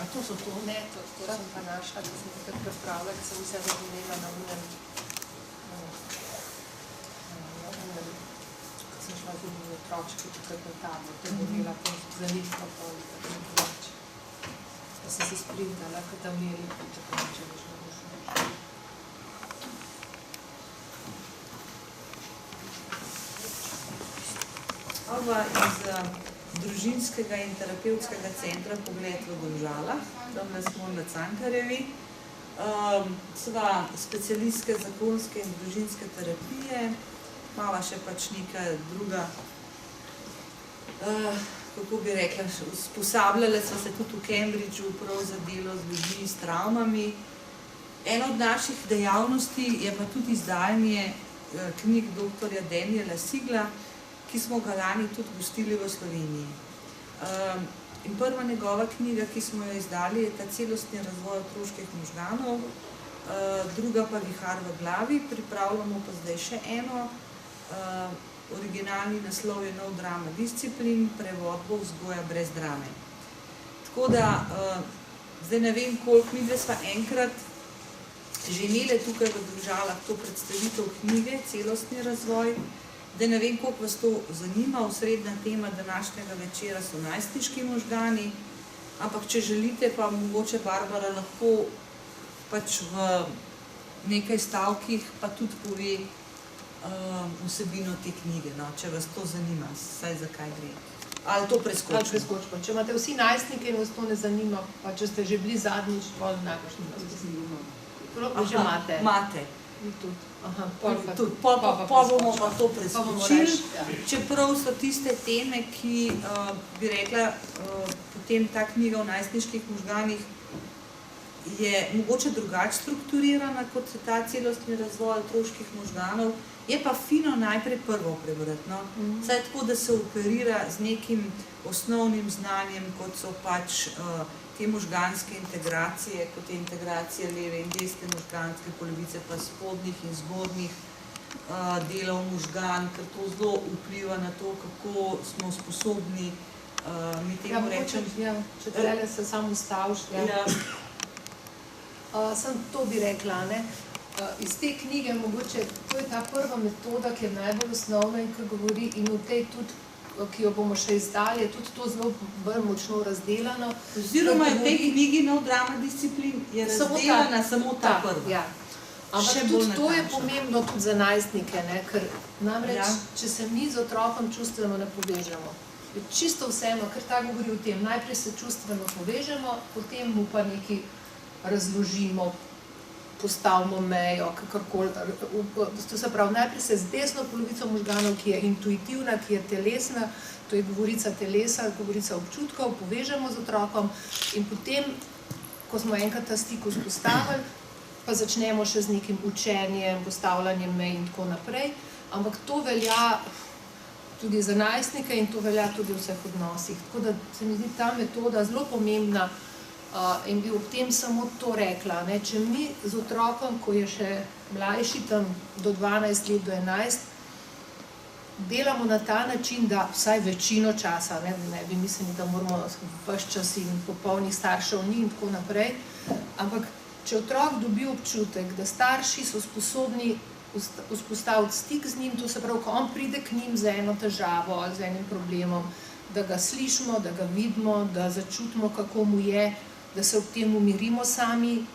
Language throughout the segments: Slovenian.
A to so to? Ne, to sem pa našla, da sem takrat prepravila, ker sem vse razumela na unem, ko sem šla z unim otročki takrat na tabor, to je imela za njih pa pol, tako drugače. Da sem se sprintala, kot da meri, tako neče več ne boš. Ova iz družinskega in terapevtskega centra Pogled v Domžalah, tamle smo na Cankarjevi. Sva specialistke zakonske in družinske terapije, mava še pač neka druga, kako bi rekla, usposabljale sva se tudi v Cambridgeu prav za delo z ljudmi s travmami. Ena od naših dejavnosti je pa tudi izdajanje knjig dr. Daniela Sigla, ki smo ga lani tudi gostili v Sloveniji. In prva njegova knjiga, ki smo jo izdali, je ta Celostni razvoj otroških možganov, druga pa Vihar v glavi, pripravljamo pa zdaj še eno. Originalni naslov je Nov drama disciplin, prevod bo Vzgoja brez drame. Tako da, zdaj ne vem, koliko midve sva enkrat že imele tukaj v Domžalah to predstavitev knjige Celostni razvoj. Zdaj ne vem, koliko vas to zanima, osrednja tema današnjega večera so najstniški možgani, ampak če želite, pa mogoče Barbara lahko pač v nekaj stavkih pa tudi pove vsebino te knjige, no, če vas to zanima, saj zakaj gre. Ali to preskočimo? Če imate vsi najstnike in vas to ne zanima, pa če ste že bili zadnjič, pa najbolj ne zanima. Že imate? Imate. Pa bomo pa to preskočili, čeprav so tiste teme, ki bi rekla, potem ta knjiga o najstniških možganih je mogoče drugače strukturirana kot ta celostni razvoj otroških možganov, je pa fino najprej prvo prebrati, no. Saj tako, da se operira z nekim osnovnim znanjem, kot so pač te možganske integracije, kot je integracija leve in desne možganske polovice, pa spodnjih in zgornjih delov možgan, ker to zelo vpliva na to, kako smo sposobni, mi temu rečem. Če tele se samo ustaviš. Sem to bi rekla, ne. Iz te knjige mogoče, to je ta prva metoda, ki je najbolj osnovna in ki govori in v tej tudi, ki jo bomo še izdali, je tudi to zelo bolj močno razdelano. Oziroma je v tej knjigi Nov drama disciplin je razdelana samo ta prva. Ampak tudi to je pomembno tudi za najstnike, ker namreč, če se mi z otrokom čustveno ne povežemo, je čisto vseeno, ker ta govori o tem, najprej se čustveno povežemo, potem mu pa nekaj razložimo, postavimo mejo, kakorkoli. To se pravi, najprej se z desno polovico možganov, ki je intuitivna, ki je telesna, to je govorica telesa, govorica občutkov, povežemo z otrokom in potem, ko smo enkrat ta stik vzpostavili, pa začnemo še z nekim učenjem, postavljanjem mej in tako naprej, ampak to velja tudi za najstnike in to velja tudi v vseh odnosih. Tako da se mi zdi ta metoda zelo pomembna in bi ob tem samo to rekla. Če mi z otrokom, ko je še mlajši, tam do 12 let, do 11, delamo na ta način, da vsaj večino časa, ne bi mislili, da moramo ves čas in popolnih staršev ni in tako naprej, ampak če otrok dobi občutek, da starši so sposobni vzpostaviti stik z njim, to se pravi, ko on pride k njim z eno težavo, z enim problemom, da ga slišimo, da ga vidimo, da začutimo, kako mu je, da se ob tem umirimo sami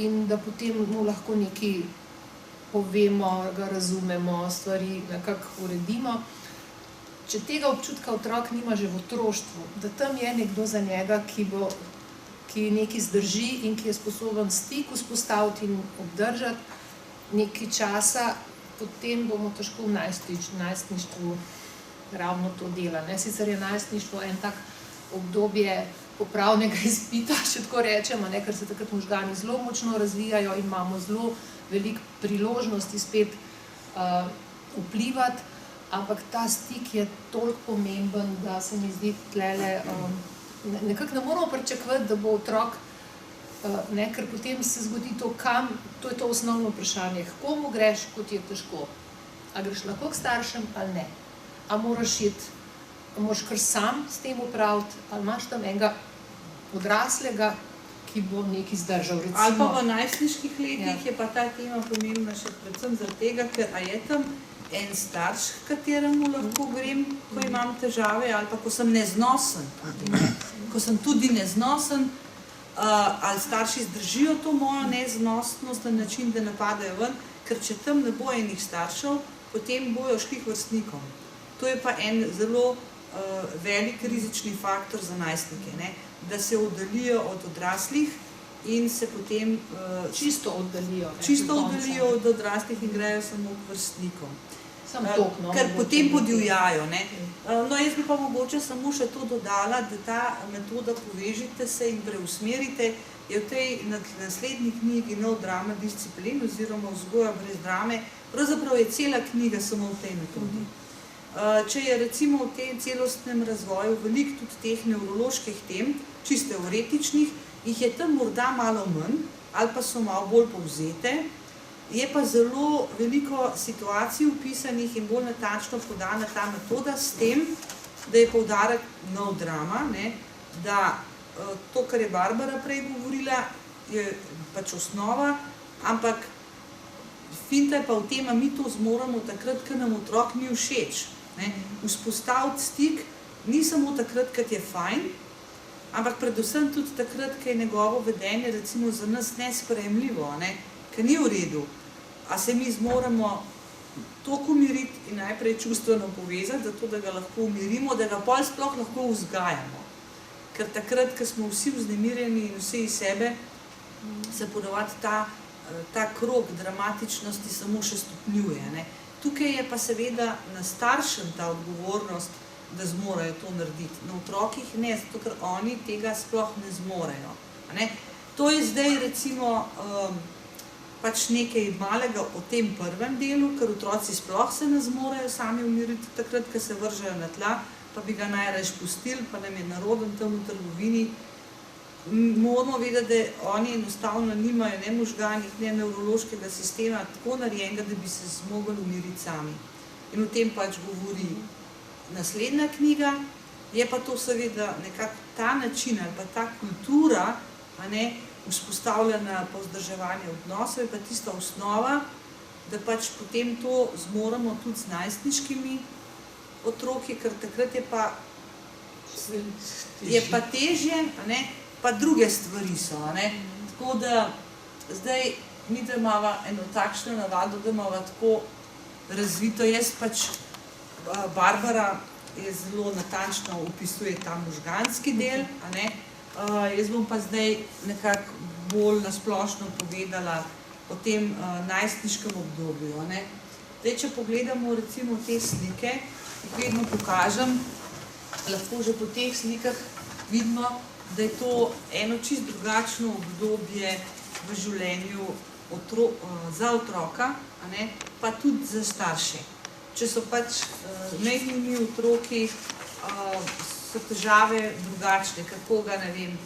in da potem mu lahko nekaj povemo, ga razumemo, stvari nekako uredimo. Če tega občutka otrok nima že v otroštvu, da tam je nekdo za njega, ki nekaj zdrži in ki je sposoben stik vzpostaviti in obdržati nekaj časa, potem bomo težko v najstništvu ravno to delali. Sicer je najstništvo en tak obdobje popravnega izpita, če tako rečemo, ker se takrat možgani zelo močno razvijajo in imamo zelo veliko priložnosti spet vplivati, ampak ta stik je toliko pomemben, da se mi zdi tlele, nekako ne moramo pričakovati, da bo otrok, ker potem se zgodi to, kam, to je to osnovno vprašanje, k komu greš, ko ti je težko. A greš lahko k staršem ali ne? A moraš iti, moraš kar sam s tem upraviti, ali imaš tam enega odraslega, ki bo nekaj zdržal. Ali pa v najstniških letih je pa ta tema pomembna še predvsem zaradi tega, ker a je tam en starš, kateremu lahko grem, ko imam težave, ali pa ko sem neznosen. Ko sem tudi neznosen, ali starši zdržijo to mojo neznosnost na način, da napadajo ven, ker če tam ne bo enih staršev, potem bojo šli k vrstnikom. To je pa en zelo velik rizični faktor za najstnike, ne? Da se oddalijo od odraslih in se potem čisto oddalijo od odraslih in grejo samo k vrstnikom. Ker ker potem podivjajo. Ne? No, jaz bi pa mogoče samo še to dodala, da ta metoda povežite se in preusmerite je v tej naslednji knjigi Nov drama disciplin oziroma Vzgoja brez drame. Pravzaprav je cela knjiga samo v tej metodi. Če je recimo v tem celostnem razvoju veliko tudi teh nevroloških tem, čisto teoretičnih, jih je tam morda malo manj ali pa so malo bolj povzete, je pa zelo veliko situacij opisanih in bolj natančno podana ta metoda s tem, da je poudarek nov drama, ne, da to, kar je Barbara prej govorila, je pač osnova, ampak finta je pa v tem, a mi to zmoremo takrat, ker nam otrok ni všeč. Vzpostaviti stik ni samo takrat, kad je fajn, ampak predvsem tudi takrat, kad je njegovo vedenje recimo za nas nesprejemljivo, kad ni v redu. A se mi zmoremo toliko umiriti in najprej čustveno povezati, zato da ga lahko umirimo, da ga pol sploh lahko vzgajamo. Ker takrat, ko smo vsi vznemirjeni in vsi iz sebe, se ponavadi ta krog dramatičnosti samo še stopnjuje. Tukaj je pa seveda na staršem ta odgovornost, da zmorejo to narediti. Na otrokih ne, zato ker oni tega sploh ne zmorejo. To je zdaj recimo pač nekaj malega o tem prvem delu, ker otroci sploh se ne zmorejo sami umiriti takrat, ko se vržejo na tla, pa bi ga najraje pustili, pa nam je naroden tam v trgovini. Moramo vedeti, da oni enostavno nimajo ne možganih, ne nevrološkega sistema tako narejenega, da bi se zmogli umiriti sami. In o tem pač govori naslednja knjiga, je pa to seveda nekako ta način ali pa ta kultura, vzpostavljena po vzdrževanju odnosov, je pa tista osnova, da pač potem to zmoremo tudi z najstniškimi otroki, ker takrat je pa težje, pa druge stvari so. Tako da zdaj mi da imamo eno takšno navado, da imamo tako razvito. Jaz pač, Barbara je zelo natančno opisuje ta možganski del, jaz bom pa zdaj nekako bolj nasplošno povedala o tem najstniškem obdobju. Zdaj, če pogledamo recimo te slike, jih vedno pokažem, lahko že po teh slikah vidimo, da je to eno čist drugačno obdobje v življenju za otroka, pa tudi za starše. Če so pač majhnimi otroki, so težave drugačne, kako ga, ne vem,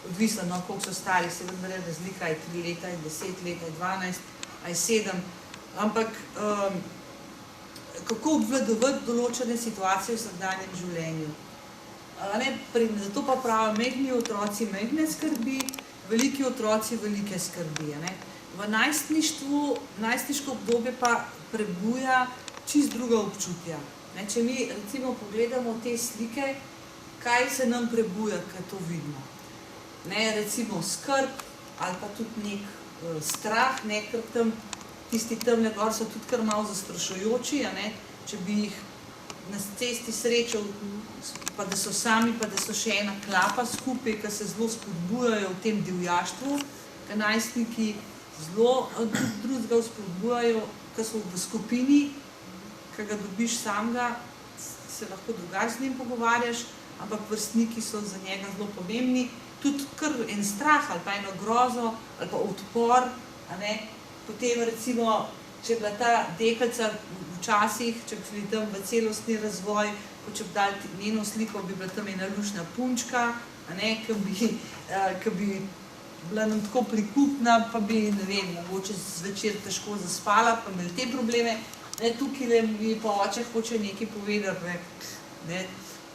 odvisno, koliko so stari, se vedno reče razlika, je 3 leta, je 10 let, je 12, je 7, ampak kako obvladovati določene situacije v vsakdanjem življenju. Zato pa pravijo, majhni otroci majhne skrbi, veliki otroci velike skrbi. V najstniško obdobje pa prebuja čist druga občutja. Če mi recimo pogledamo te slike, kaj se nam prebuja, kaj to vidimo. Recimo skrb ali pa tudi nek strah, ker tam tisti temne gor so tudi kar malo zastrašujoči, če bi jih na cesti srečal, pa da so sami, pa da so še ena klapa skupaj, ki se zelo spodbujajo v tem divjaštvu, ki najstniki zelo drugega spodbujajo, ki so v skupini, ki ga dobiš samega, se lahko drugače z njim pogovarjaš, ampak vrstniki so za njega zelo pomembni, tudi kar en strah ali pa eno grozo ali pa odpor, potem recimo, če je bila ta deklica včasih, če bi šli tam v celostni razvoj, če bi dali njeno sliko, bi bila tam ena lušna punčka, ki bi bila nam tako prikupna, pa bi, ne vem, mogoče zvečer težko zaspala, pa imeli te probleme. Tukaj mi pa oče hoče nekaj povedati.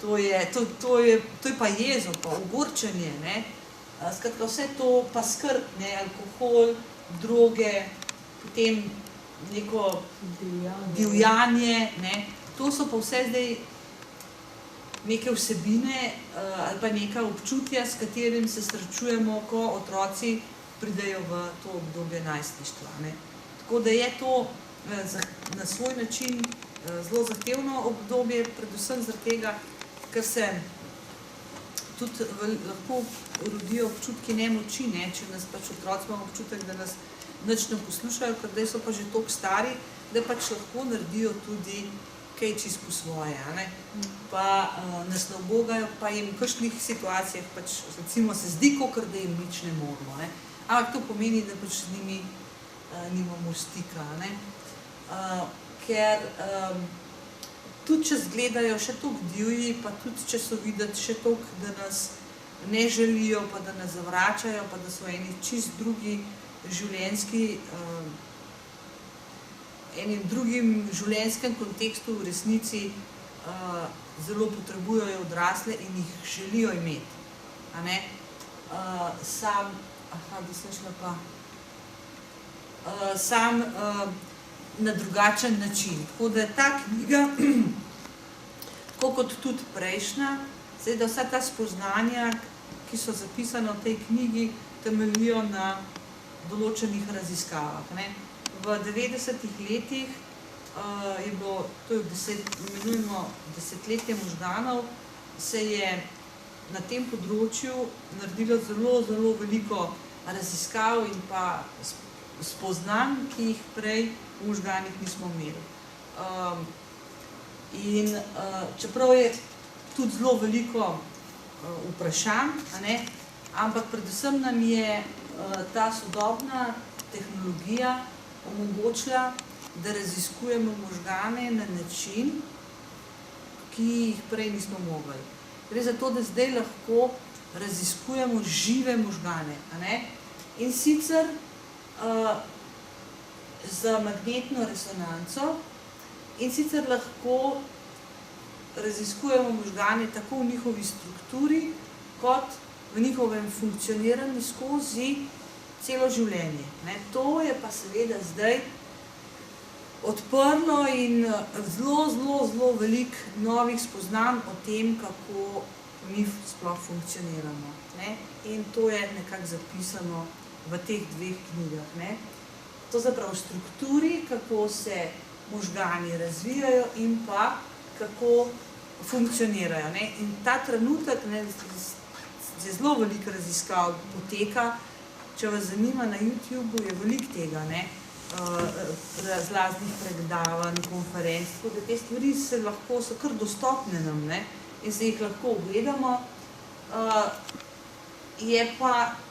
To je pa jezo, pa ogorčenje. Skratka, vse to pa skrb, ne, alkohol, droge, potem neko divjanje, ne, to so pa vse zdaj neke vsebine ali pa neka občutja, s katerim se srečujemo, ko otroci pridejo v to obdobje najstništva, ne. Tako da je to na svoj način zelo zahtevno obdobje, predvsem zaradi tega, ker se tudi lahko rodijo občutki nemoči, ne, če nas pač otroci imamo občutek, da nas nič ne poslušajo, ker zdaj so pa že toliko stari, da pač lahko naredijo tudi kaj čisto po svoje, ne. Pa nas ne ubogajo, pa jim v kakšnih situacijah pač recimo se zdi, kakor da jim nič ne moramo, ne. Ampak to pomeni, da pač z njimi nimamo stika, ne. Ker tudi če zgledajo še toliko divji, pa tudi če so videti še toliko, da nas ne želijo, pa da nas zavračajo, pa da so eni čist drugi življenjski, enim drugim življenjskem kontekstu v resnici zelo potrebujejo odrasle in jih želijo imeti, a ne. Sam na drugačen način. Tako da ta knjiga, tako kot tudi prejšnja, da vsa ta spoznanja, ki so zapisana v tej knjigi, temeljijo na določenih raziskavah, ne. V 90-ih letih je bilo, to imenujemo desetletje možganov, se je na tem področju naredilo zelo, zelo veliko raziskav in pa spoznanj, ki jih prej v možganih nismo imeli. In čeprav je tudi zelo veliko vprašanj, a ne, ampak predvsem nam je ta sodobna tehnologija omogočila, da raziskujemo možgane na način, ki jih prej nismo mogli. Gre za to, da zdaj lahko raziskujemo žive možgane, a ne? In sicer z magnetno resonanco, in sicer lahko raziskujemo možgane tako v njihovi strukturi, kot v njihovem funkcioniranju skozi celo življenje, ne. To je pa seveda zdaj odprlo in zelo, zelo, zelo veliko novih spoznanj o tem, kako mi sploh funkcioniramo, ne. In to je nekako zapisano v teh dveh knjigah, ne. To zapravo v strukturi, kako se možgani razvijajo in pa kako funkcionirajo, ne. In ta trenutek, ne, zelo veliko raziskav poteka. Če vas zanima, na YouTubeu je veliko tega, ne, raznih predavanj, konferenc, tako da te stvari so kar dostopne nam, ne, in se jih lahko ogledamo.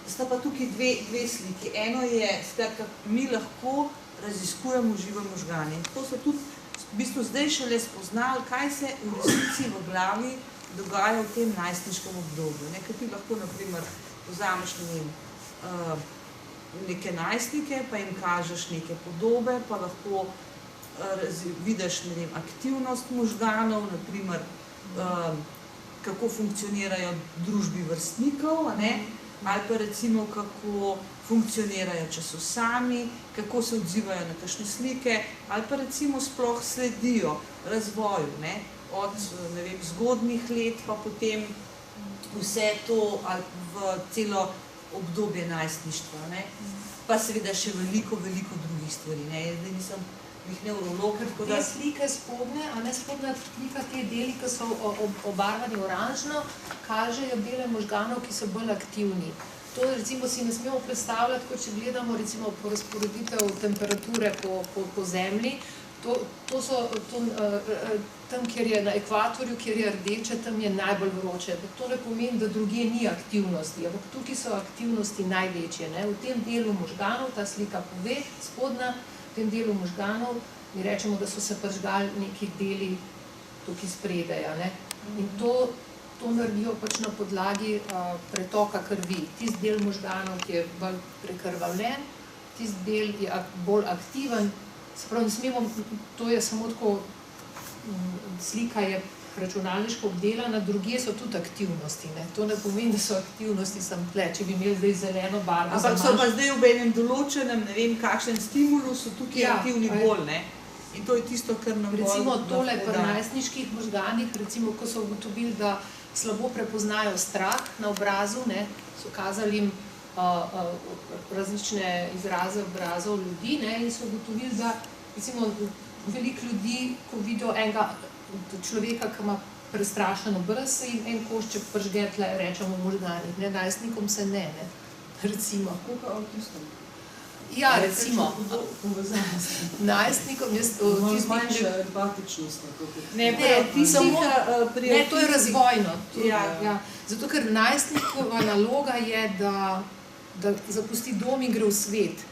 Sta pa tukaj dve sliki. Eno je, skratka, mi lahko raziskujemo žive možgane. In tako so tudi v bistvu zdaj šele spoznali, kaj se v resnici v glavi dogaja v tem najstniškem obdobju, ne, ker ti lahko, na primer, vzameš, ne vem, neke najstnike, pa jim kažeš neke podobe, pa lahko vidiš, ne vem, aktivnost možganov, na primer, kako funkcionirajo družbi vrstnikov, a ne, ali pa recimo, kako funkcionirajo, če so sami, kako se odzivajo na kakšne slike, ali pa recimo sploh sledijo razvoju, ne, od, ne vem, zgodnjih let, pa potem vse to ali v celo obdobje najstništva, ne. Pa seveda še veliko, veliko drugih stvari, ne. Jaz zdaj nisem nevrolog, tako da... Te slike spodne, a ne spodna slika, te deli, ki so obarvani oranžno, kažejo dele možganov, ki so bolj aktivni. To recimo si ne smemo predstavljati, kot če gledamo recimo porazporeditev temperature po zemlji. Tam, kjer je na ekvatorju, kjer je rdeče, tam je najbolj vroče. To ne pomeni, da drugje ni aktivnosti, ampak tukaj so aktivnosti največje, ne. V tem delu možganov, ta slika pove, spodnja, v tem delu možganov, mi rečemo, da so se prižgali neki deli tukaj spredaj, ne. In to naredijo pač na podlagi pretoka krvi. Tisti del možganov, ki je bolj prekrvavljen, tisti del je bolj aktiven. Se pravi, ne smemo, to je samo tako, slika je računalniško obdelana, drugje so tudi aktivnosti. Ne? To ne pomeni, da so aktivnosti samo tle, če bi imeli zdaj zeleno barvo. Ampak so pa zdaj v enem določenem, ne vem kakšen stimulusu, tukaj aktivni bolj, ne? In to je tisto, kar nam bolj... Recimo tole pri najstniških možganih, recimo, ko so ugotovili, da slabo prepoznajo strah na obrazu, ne, so kazali jim različne izraze obrazov ljudi, ne, in so ugotovili, da recimo veliko ljudi, ko vidijo enega človeka, ki ima prestrašen obraz, se jim en košček pržge tle, rečemo možganih, ne, najstnikom se ne, recimo. Koliko avtistom? Ja, recimo, najstnikom je manjša empatičnost. Ne, to je razvojno. Zato, ker najstnikova naloga je, da zapusti dom in gre v svet.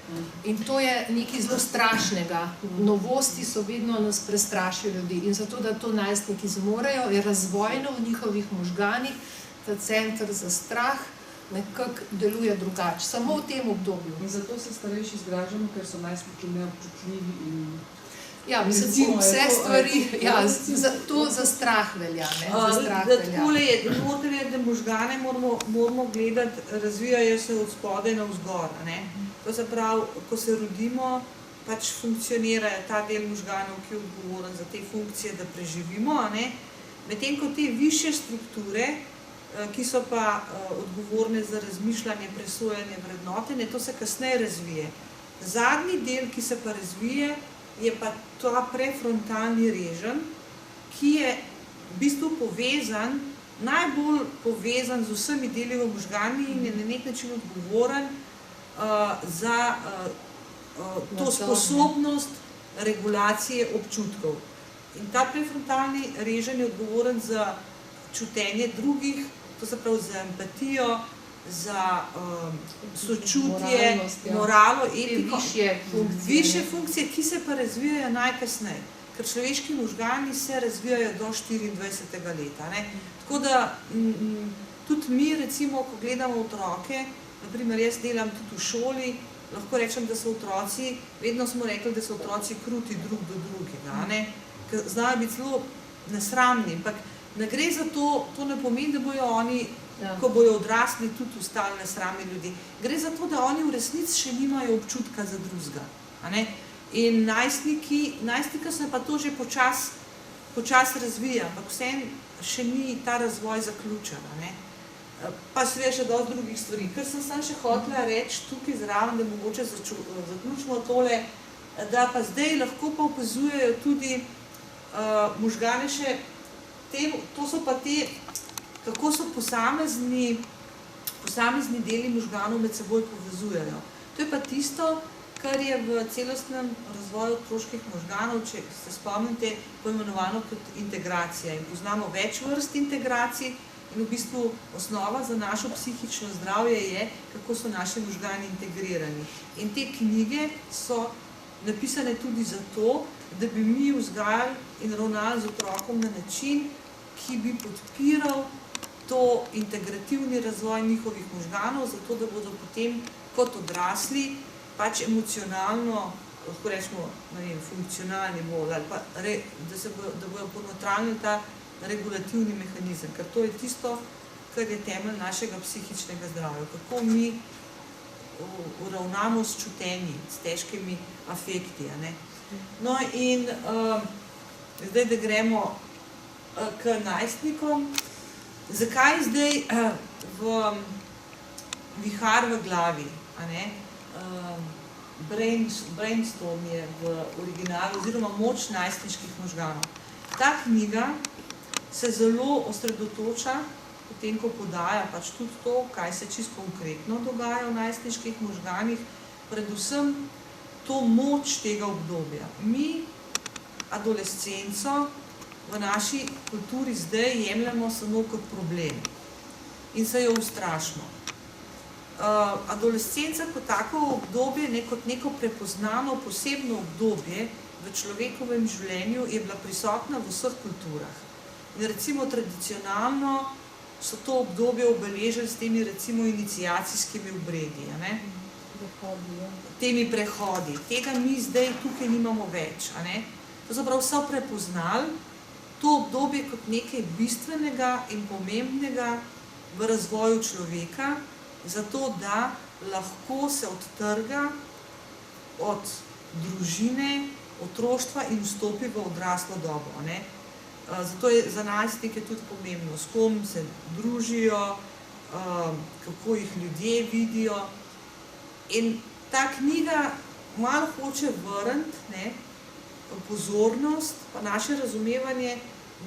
In to je nekaj zelo strašnega. Novosti so vedno nas prestrašijo ljudi. In zato, da to najstniki zmorejo, je razvojno v njihovih možganih, ta center za strah, nekako deluje drugače, samo v tem obdobju. In zato se starejši zgražamo, ker so najstniki neobčutljivi in... Ja, mislim, vse stvari, to za strah velja, ne? Takole je, morate vedeti, da možgane moramo gledati, razvijajo se od spodaj na vzgor, ne? To se pravi, ko se rodimo, pač funkcionira ta del možganov, ki je odgovoren za te funkcije, da preživimo, ne? Medtem ko te višje strukture, ki so pa odgovorne za razmišljanje, presojanje, vrednotenje, to se kasneje razvije. Zadnji del, ki se pa razvije, je pa ta prefrontalni reženj, ki je v bistvu povezan, najbolj povezan z vsemi deli v možgani in je na nek način odgovoren za to sposobnost regulacije občutkov. In ta prefrontalni reženj je odgovoren za čutenje drugih, to se pravi za empatijo, za sočutje, moralo, etiko, višje funkcije, ki se pa razvijajo najkasneje. Ker človeški možgani se razvijajo do 24. leta. Ne? Tako da tudi mi, recimo, ko gledamo otroke, naprimer jaz delam tudi v šoli, lahko rečem, da so otroci, vedno smo rekli, da so otroci kruti drug do drugega, ne? Ker znajo biti zelo nesramni, ampak ne gre za to, to ne pomeni, da bojo oni, ko bojo odrasli, tudi ostali nesramni ljudi. Gre za to, da oni v resnici še nimajo občutka za drugega. In najstnika se pa to že počas razvija, ampak vseeno še ni ta razvoj zaključen. Pa seveda še dosti drugih stvari. Ker sem še hotela reči tukaj zraven, da mogoče zaključimo tole, da pa zdaj lahko pa opazujejo tudi možgane še to so pa te, kako so posamezni deli možganov med seboj povezujejo. To je pa tisto, kar je v celostnem razvoju otroških možganov, če se spomnite, poimenovano kot integracija. In poznamo več vrst integracij in v bistvu osnova za našo psihično zdravje je, kako so naši možgani integrirani. In te knjige so napisane tudi zato, da bi mi vzgajali in ravnali z otrokom na način, ki bi podpiral to integrativni razvoj njihovih možganov, zato da bodo potem kot odrasli pač emocionalno, lahko rečemo, funkcionalni bolj, ali pa da bodo ponotranili ta regulativni mehanizem, ker to je tisto, kar je temelj našega psihičnega zdravja, kako mi uravnamo s čutenji, s težkimi afekti. No in zdaj, da gremo k najstnikom. Zakaj zdaj vihar v glavi? Brainstorm je v originalu, oziroma moč najstniških možganov. Ta knjiga se zelo osredotoča, potem ko podaja pač tudi to, kaj se čisto konkretno dogaja v najstniških možganih, predvsem to moč tega obdobja. Mi adolescenco v naši kulturi zdaj jemljemo samo kot problem in se jo ustrašimo. Adolescenca kot tako obdobje, kot neko prepoznano posebno obdobje v človekovem življenju je bila prisotna v vseh kulturah. In recimo tradicionalno so to obdobje obeležili s temi recimo iniciacijskimi obredi, temi prehodi. Tega mi zdaj tukaj nimamo več. To so prav vse prepoznali to obdobje kot nekaj bistvenega in pomembnega v razvoju človeka, zato da lahko se odtrga od družine, otroštva in vstopi v odraslo dobo. Ne? Zato je za najstnike tudi pomembno, s kom se družijo, kako jih ljudje vidijo. In ta knjiga malo hoče vrniti pozornost pa naše razumevanje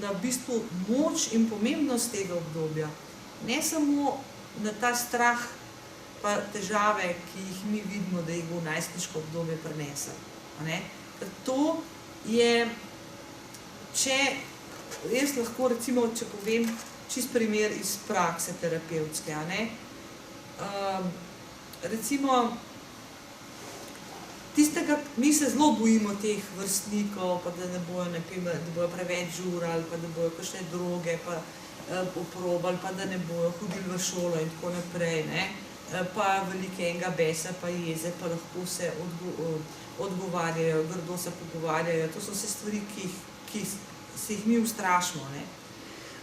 na v bistvu moč in pomembnost tega obdobja. Ne samo na ta strah pa težave, ki jih mi vidimo, da jih bo najstniško obdobje prinesel. Ker to je, jaz lahko recimo, če povem čist primer iz prakse terapevtske, recimo tistega, mi se zelo bojimo teh vrstnikov, pa da ne bojo, da bojo preveč žurali, pa da bojo kakšne droge pa poprobali, pa da ne bojo hodili v šolo in tako naprej, pa velike enega besa, pa jeze, pa lahko se odgovarjajo, grdo se pogovarjajo. To so vse stvari, ki se jih mi ustrašimo.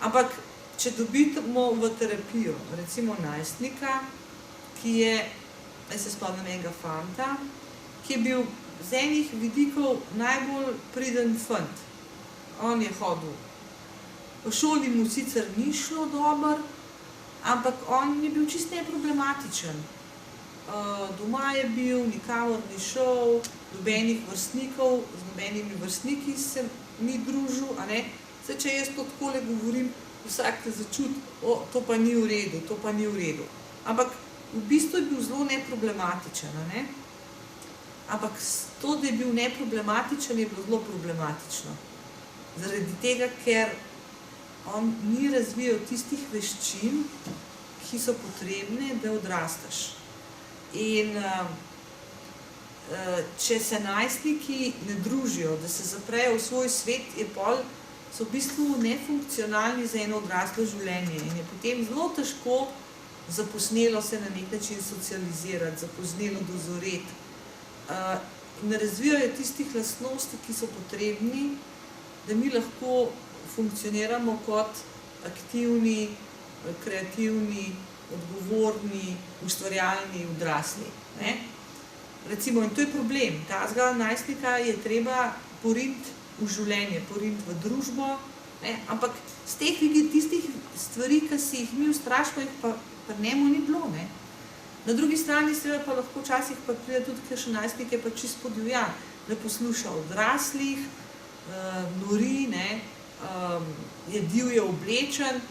Ampak, če dobimo v terapijo, recimo najstnika, ki je, jaz se spomnim enega fanta, ki je bil z enih vidikov najbolj priden fant. On je hodil. V šoli mu sicer ni šlo dobro, ampak on je bil čisto neproblematičen. Doma je bil, nikamor ni šel, nobenih vrstnikov, z nobenimi vrstniki se ni družil. Zdaj, če jaz to takole govorim, vsak te začuti, to pa ni v redu, to pa ni v redu. Ampak v bistvu je bil zelo neproblematičen. Ampak to, da je bil neproblematičen, je bilo zelo problematično. Zaradi tega, ker on ni razvijal tistih veščin, ki so potrebne, da odrastaš. In če se najstniki ne družijo, da se zaprejo v svoj svet, so v bistvu nefunkcionalni za eno odraslo življenje. In je potem zelo težko zaposnelo se na nek način socializirati, zapoznelo dozoreti. Ne razvijajo tistih lastnosti, ki so potrebni, da mi lahko funkcioniramo kot aktivni, kreativni, odgovorni, ustvarjalni odrasli. Recimo, in to je problem. Tazga najstnika je treba poriniti v življenje, poriniti v družbo, ampak z teh tistih stvari, ki si jih mi ustrašimo, jih pa pri njemu ni bilo. Na drugi strani seveda pa lahko včasih pa pride tudi kakšen najstnik, je pa čisto podivjan, ne posluša odraslih, nori, je divje oblečen,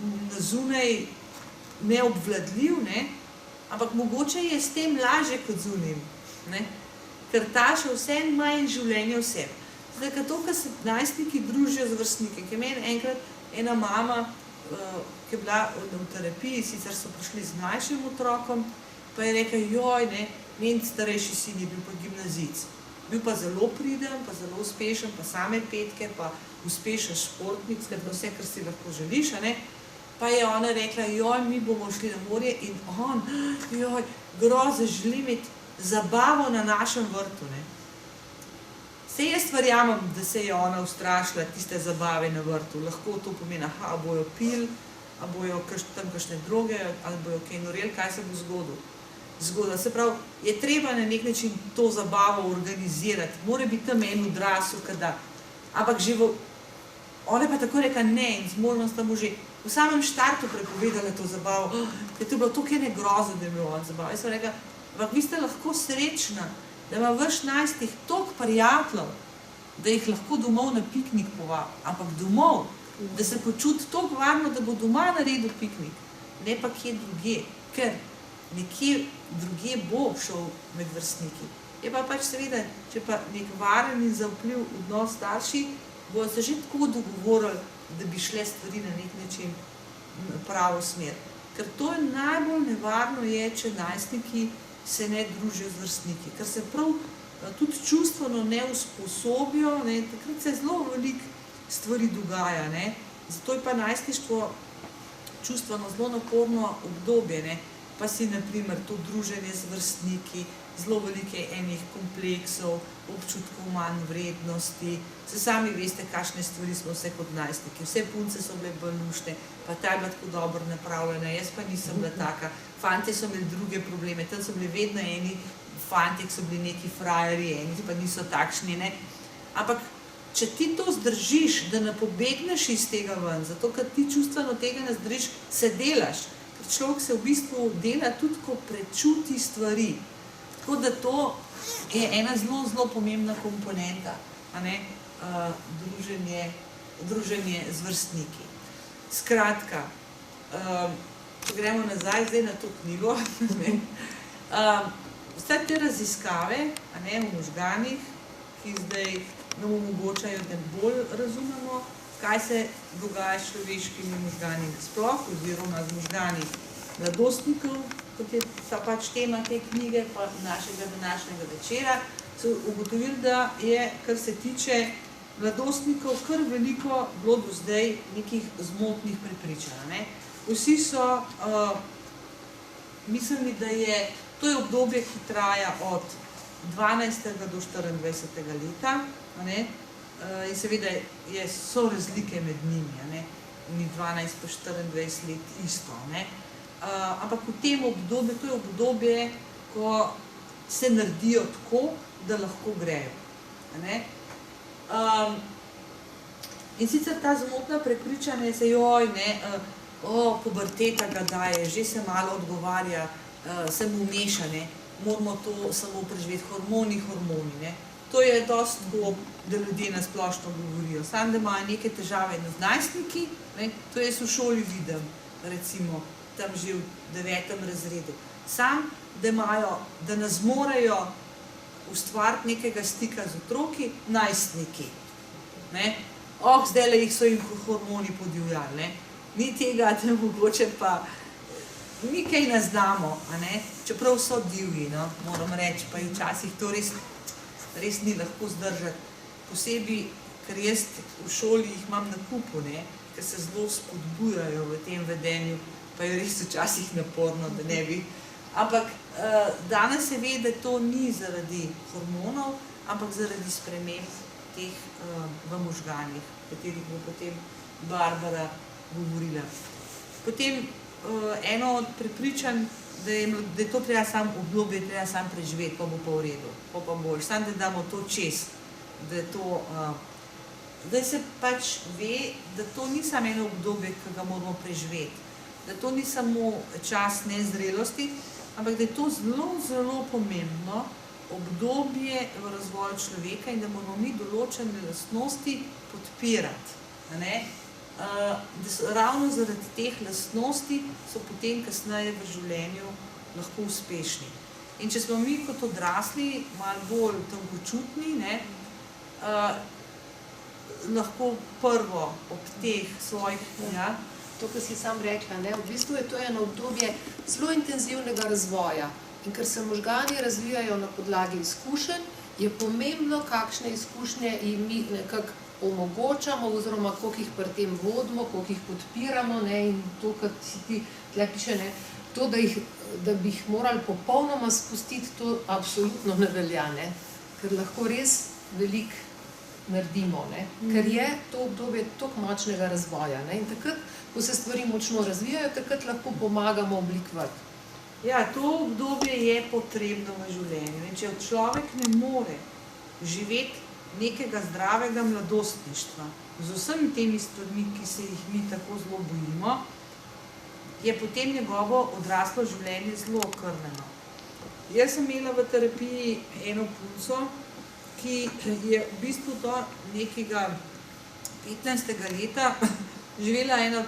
na zunaj neobvladljiv, ampak mogoče je s tem lažje kot zunim, ker ta še vse ima in življenje vse. Zdaj, to, ko se najstniki družijo z vrstniki, ki je meni enkrat ena mama, ki je bila v terapiji, sicer so prišli z mlajšim otrokom, pa je rekel, njen starejši sin je bil pa gimnazic. Bil pa zelo priden, pa zelo uspešen, pa same petke, pa uspešen športnik, skratka vse, kar si lahko želiš, Pa je ona rekla, mi bomo šli na morje in on, groza, želi imeti zabavo na našem vrtu, Saj jaz verjamem, da se je ona ustrašila tiste zabave na vrtu. Lahko to pomeni, a bojo pil, a bojo tam kakšne droge, ali bojo kaj noreli, kaj se bo zgodilo. Se pravi, je treba na nek način to zabavo organizirati. Mora biti tam en odrasel, ampak že ona je pa tako rekla ne in zmožno sta mu že v samem štartu prepovedala to zabavo, ker to je bilo toliko ene groze, da je imel on zabavo. Jaz sem rekla, ampak vi ste lahko srečna, da ima vaš najstnik toliko prijateljev, da jih lahko domov na piknik povabi, ampak domov, da se počuti toliko varno, da bo doma naredil piknik, ne pa kje drugje, ker nekje drugje bo šel med vrstniki. Je pa pač seveda, če pa nek varen in zaupljiv odnos starši, bojo se že tako dogovorili, da bi šle stvari na nek način pravo smer. Ker to je najbolj nevarno je, če najstniki se ne družijo z vrstniki, ker se prav tudi čustveno ne usposobijo, takrat se zelo veliko stvari dogaja, Zato je pa najstništvo čustveno zelo naporno obdobje, pa si naprimer to druženje z vrstniki, zelo velike enih kompleksov, občutkov manj vrednosti. Se sami veste, kakšne stvari smo vse kot najstniki. Vse punce so bile bolj luštne, pa ta je bila tako dobro napravljena, jaz pa nisem bila taka. Fantje so imeli druge probleme, tam so bili vedno eni fantje, ki so bili neki frajerji, eni pa niso takšni, ne. Ampak, če ti to zdržiš, da ne pobegneš iz tega ven, zato ker ti čustveno tega ne zdržiš, se delaš. Ker človek se v bistvu dela tudi, ko prečuti stvari. Tako da to je ena zelo, zelo pomembna komponenta, a ne, druženje z vrstniki. Skratka, če gremo nazaj zdaj na to knjigo, vse te raziskave, a ne, v možganih, ki zdaj nam omogočajo, da bolj razumemo, kaj se dogaja s človeškimi možgani sploh, oziroma z možgani mladostnikov, kot je ta pač tema te knjige, pa našega današnjega večera, so ugotovili, da je, kar se tiče mladostnikov, kar veliko bilo do zdaj nekih zmotnih prepričanj, ne. Vsi so mislili, da je to obdobje, ki traja od 12. do 24. leta, a ne, in seveda so razlike med njimi, a ne, ni 12 pa 24 let isto, ne. Ampak v tem obdobju, to je obdobje, ko se naredijo tako, da lahko grejo, a ne. In sicer ta zmotna prepričanja se, puberteta ga daje, že se malo odgovarja, se mu meša, ne, moramo to samo preživeti, hormoni, ne. To je dosti tako, da ljudje na splošno govorijo. Samo, da imajo neke težave z najstniki, ne, to jaz v šoli vidim, recimo, tam že v 9. razredu. Sam, da ne zmorejo ustvariti nekega stika z otroki, najstniki. Zdajle jih so jim hormoni podivjali, ne. Ni tega, da mogoče pa mi kaj ne znamo, a ne, čeprav so divji, no, moram reči, pa včasih to res ni lahko zdržati. Posebej, ker jaz v šoli jih imam na kupu, ne, ker se zelo spodbujajo v tem vedenju, pa je res včasih naporno, da ne bi. Ampak danes se ve, da to ni zaradi hormonov, ampak zaradi sprememb teh v možganih, o katerih bo potem Barbara govorila. Potem eno od prepričanj, da je to treba samo obdobje, treba samo preživeti, pa bo pa v redu, pa boljš. Samo da damo to čez, da je to, da se pač ve, da to ni samo eno obdobje, ki ga moramo preživeti, da to ni samo čas nezrelosti, ampak da je to zelo, zelo pomembno obdobje v razvoju človeka in da moramo mi določene lastnosti podpirati, a ne? Ravno zaradi teh lastnosti so potem kasneje v življenju lahko uspešni. In če smo mi kot odrasli malo bolj tankočutni, ne, lahko prvo ob teh svojih... To, kar si sam rekla, ne, v bistvu je to eno obdobje zelo intenzivnega razvoja. In ker se možgani razvijajo na podlagi izkušenj, je pomembno, kakšne izkušnje jim mi nekako omogočamo, oziroma koliko jih pri tem vodimo, koliko jih podpiramo, ne, in to, kar si ti tle piše, ne, to, da bi jih morali popolnoma spustiti, to absolutno ne velja, ne, ker lahko res veliko naredimo, ne, ker je to obdobje toliko močnega razvoja, ne, in takrat, ko se stvari močno razvijajo, takrat lahko pomagamo oblikovati. Ja, to obdobje je potrebno v življenju. In če človek ne more živeti nekega zdravega mladostništva z vsemi temi stvarmi, ki se jih mi tako zelo bojimo, je potem njegovo odraslo življenje zelo okrnjeno. Jaz sem imela v terapiji eno punco, ki je v bistvu do nekega 15. leta živela eno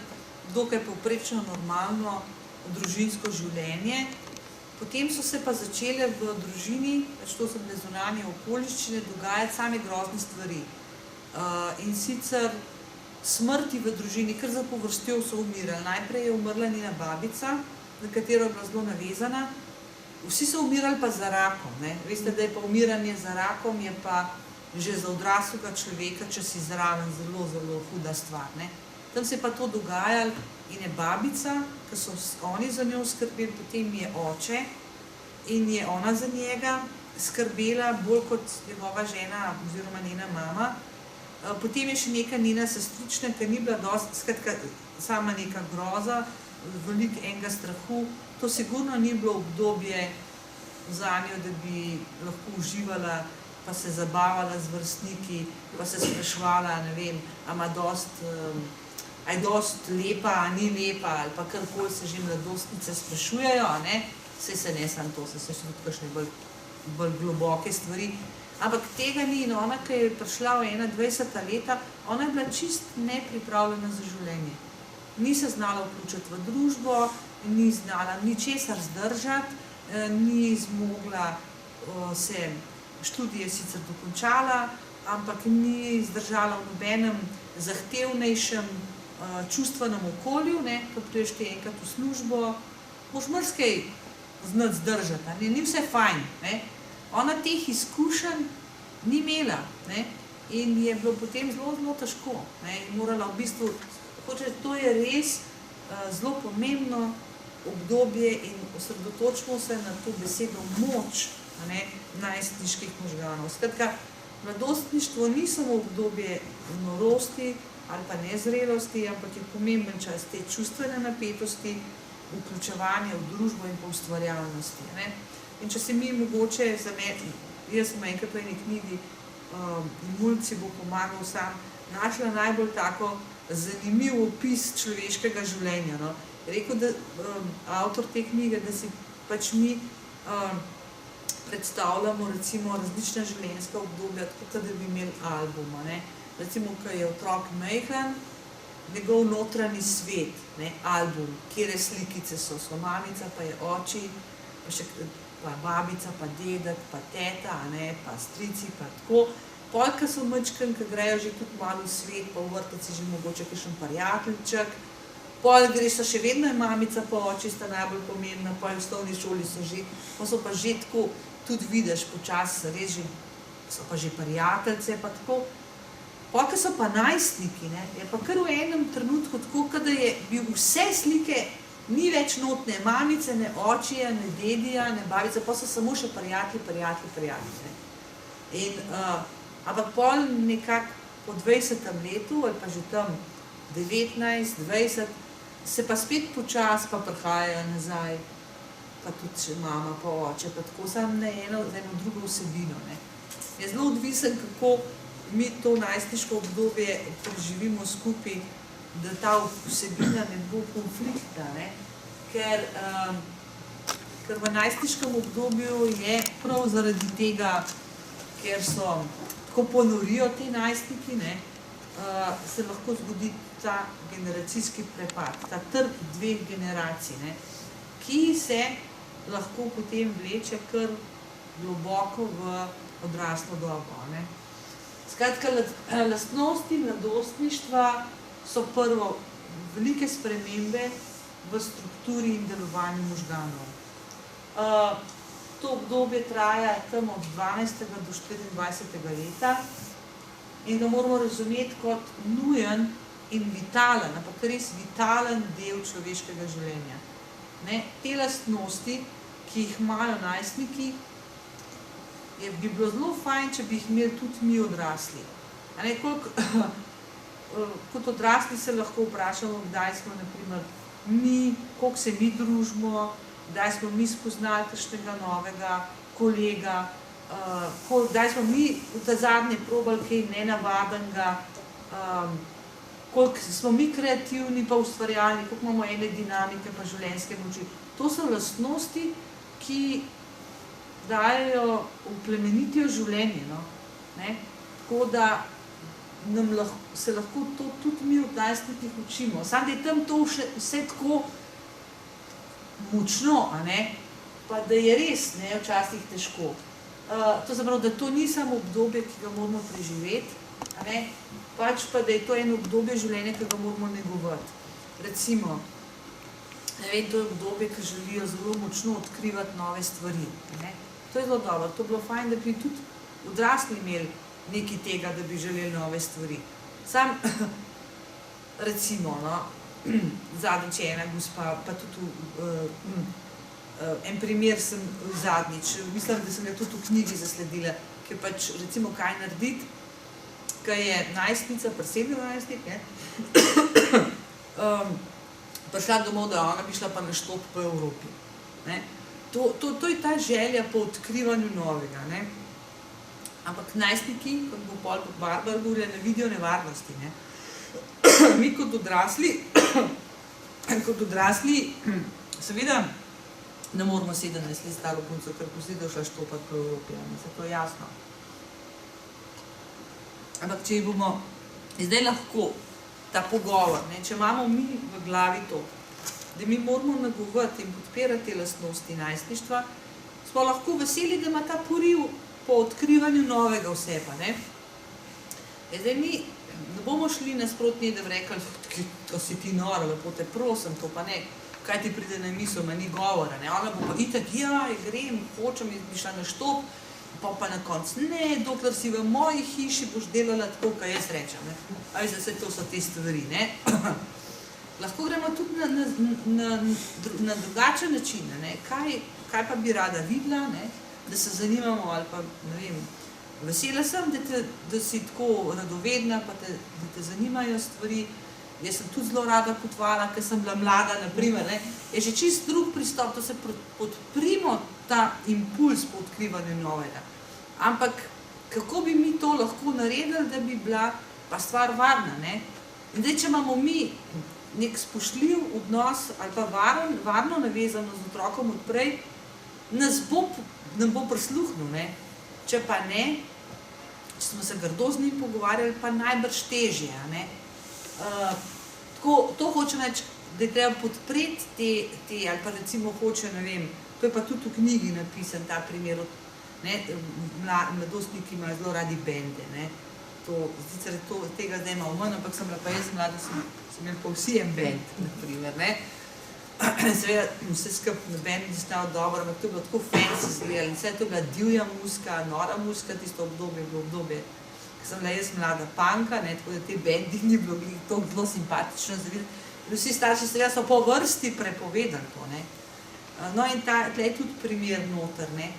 dokaj povprečno normalno družinsko življenje. Potem so se pa začele v družini, to so bile zunanje okoliščine, dogajati same grozne stvari. In sicer smrti v družini, kar za povrstjo so umirali. Najprej je umrla njena babica, na katero je bila zelo navezana. Vsi so umirali pa za rakom, ne. Veste, da je pa umiranje za rakom, je pa že za odraslega človeka, če si zraven, zelo, zelo huda stvar, ne. Tam se je pa to dogajalo in je babica, ki so oni za njo skrbeli, potem je oče in je ona za njega skrbela bolj kot njegova žena oziroma njena mama. Potem je še neka njena sestrična, ki ni bila dosti, skratka, sama neka groza, veliko enega strahu. To sigurno ni bilo obdobje za njo, da bi lahko uživala, pa se zabavala z vrstniki, pa se spraševala, ne vem, a je dost lepa, a ni lepa, ali pa karkoli se že mladostnice sprašujejo, ne? Saj se ne samo to, se še tudi kakšne bolj globoke stvari. Ampak tega ni in ona, ki je prišla v 21. leta, ona je bila čist nepripravljena za življenje. Ni se znala vključiti v družbo, ni znala ničesar zdržati, ni zmogla se, študije sicer dokončala, ampak ni zdržala v nobenem zahtevnejšem čustvenem okolju, ko priješ ti enkrat v službo, moš marsikaj znati zdržati, ni vse fajn. Ona teh izkušenj ni imela, in je bilo potem zelo, zelo težko. Morala v bistvu, to je res zelo pomembno obdobje in osredotočimo se na to besedo moč najstniških možganov. Skratka, mladostništvo ni samo obdobje norosti ali pa nezrelosti, ampak je pomemben čas te čustvene napetosti, vključevanja v družbo in pa ustvarjalnosti. In če se mi mogoče, jaz sem enkrat v eni knjigi Mulci bo pomagal sam, našla najbolj tako zanimiv opis človeškega življenja. Rekel, da avtor te knjige, da si pač mi predstavljamo recimo različna življenjska obdobja, tako da bi imeli albuma. Recimo, ko je otrok majhen, njegov notranji svet, album, kjere slikice so, mamica, pa je oči, pa babica, pa dedek, pa teta, pa strici, pa tako. Pol, ko so majčken, ko grejo že tudi malo v svet, pa v vrtec že mogoče kakšen prijateljček, pol greš, še vedno je mamica, pa oči sta najbolj pomembna, pol v osnovni šoli so že, pa so pa že tako, tudi vidiš počasi, res že, so pa že prijateljce, pa tako. Pol, ko so pa najstniki, je pa kar v enem trenutku tako, kada je bil vse slike, ni več not ne mamice, ne očija, ne dedija, ne babice, pa so samo še prijatelji. Ampak pol nekako po 20. letu, ali pa že tam 19, 20, se pa spet počasi pa prihajajo nazaj, pa tudi še mama, pa oče, pa tako samo na eno drugo vsebino. Je zelo odvisen, kako mi to najstniško obdobje preživimo skupaj, da ta vsebina ne bo konfliktna, ker v najstniškem obdobju je prav zaradi tega, ker so tako ponorijo ti najstniki, se lahko zgodi ta generacijski prepad, ta trk dveh generacij, ki se lahko potem vleče kar globoko v odraslo dobo. Skratka, lastnosti mladostništva so prvo velike spremembe v strukturi in delovanju možganov. To obdobje traja tam od 12. do 24. leta in ga moramo razumeti kot nujen in vitalen, ampak res vitalen del človeškega življenja. Te lastnosti, ki jih imajo najstniki, bi bilo zelo fajn, če bi jih imeli tudi mi odrasli. Kot odrasli se lahko vprašamo, kdaj smo naprimer mi, koliko se mi družimo, kdaj smo mi spoznali kakšnega novega kolega, kdaj smo mi v ta zadnje probali kaj nenavadnega, koliko smo mi kreativni pa ustvarjalni, koliko imamo ene dinamike pa življenjske moči. To so lastnosti, ki dajo, uplemenitijo življenje. Tako da se lahko to tudi mi od najstnikih učimo. Samo da je tam to vse tako močno, pa da je res včasih težko. To zapravo, da to ni samo obdobje, ki ga moramo preživeti, pač pa da je to eno obdobje življenja, ki ga moramo negovati. Recimo, to je obdobje, ki želijo zelo močno odkrivati nove stvari. To je zelo dobro. To je bilo fajn, da bi tudi odrasli imeli nekaj tega, da bi želeli nove stvari. Sam recimo, no, zadnjič je ena gospa, pa tudi en primer sem zadnjič, mislim, da sem ga tudi v knjigi zasledila, ki pač recimo kaj narediti, ki je najstnica, presebna najstnik, prišla domov, da ona bi šla pa na štop po Evropi. Ne. To je ta želja po odkrivanju novega. Ne. Ampak najstniki, kot bo pol Barbara govorila, ne vidijo nevarnosti. Ne. Mi kot odrasli, seveda ne moramo 17 let staro punco, ker pusti, da šla štopati po Evropi, se to je jasno. Ampak če bomo zdaj lahko ta pogovor, ne, če imamo mi v glavi to, da mi moramo nagovoriti in podpirati te lastnosti najstništva, smo lahko veseli, da ima ta poriv po odkrivanju novega vseba. Ne. Zdaj mi ne bomo šli nasprotni, da bi rekli, to si ti nora, lepo te prosim, to pa ne, kaj ti pride na misel, ma ni govora. Ne. Ona bo pa itak, ja, grem, hočem, bi šla na štop, pa na koncu, ne, dokler si v moji hiši boš delala tako, kaj jaz rečem. Ali za vse to so te stvari. Ne. Lahko gremo tudi na drugačen način. Ne. Kaj pa bi rada videla, ne, da se zanimamo ali pa, ne vem, vesela sem, da si tako radovedna, pa da te zanimajo stvari. Jaz sem tudi zelo rada potovala, ker sem bila mlada, naprimer. Ne. Je že čist drug pristop, da se podprimo ta impuls po odkrivanju novega. Ampak kako bi mi to lahko naredili, da bi bila pa stvar varna. Ne? In zdaj, če imamo mi nek spoštljiv odnos ali pa varno navezano z otrokom odprej, nam bo prisluhnil. Ne? Če pa ne, če smo se grdo z njim pogovarjali, pa najbrž težje. Ne? To hoče reči, da je treba podpreti te ali pa recimo hoče, ne vem, to je pa tudi v knjigi napisan ta primer, mladostniki imajo zelo radi bende. Ne. Sicer tega zdaj imamo manj, ampak sem bila pa jaz mlada, sem imel pa vsi en bend, naprimer. Ne. Seveda, vse skupaj na bendu je stalo dobro, ampak to je bilo tako fancy izgledalo in vse to je bila divja muzika, nora muzika, tisto obdobje je bilo obdobje, ker sem bila jaz mlada panka, ne, tako da te bendi ni bilo tako zelo simpatično za videti. In vsi starši seveda so po vrsti prepovedali to. Ne. No in tle je tudi primer noter, ne,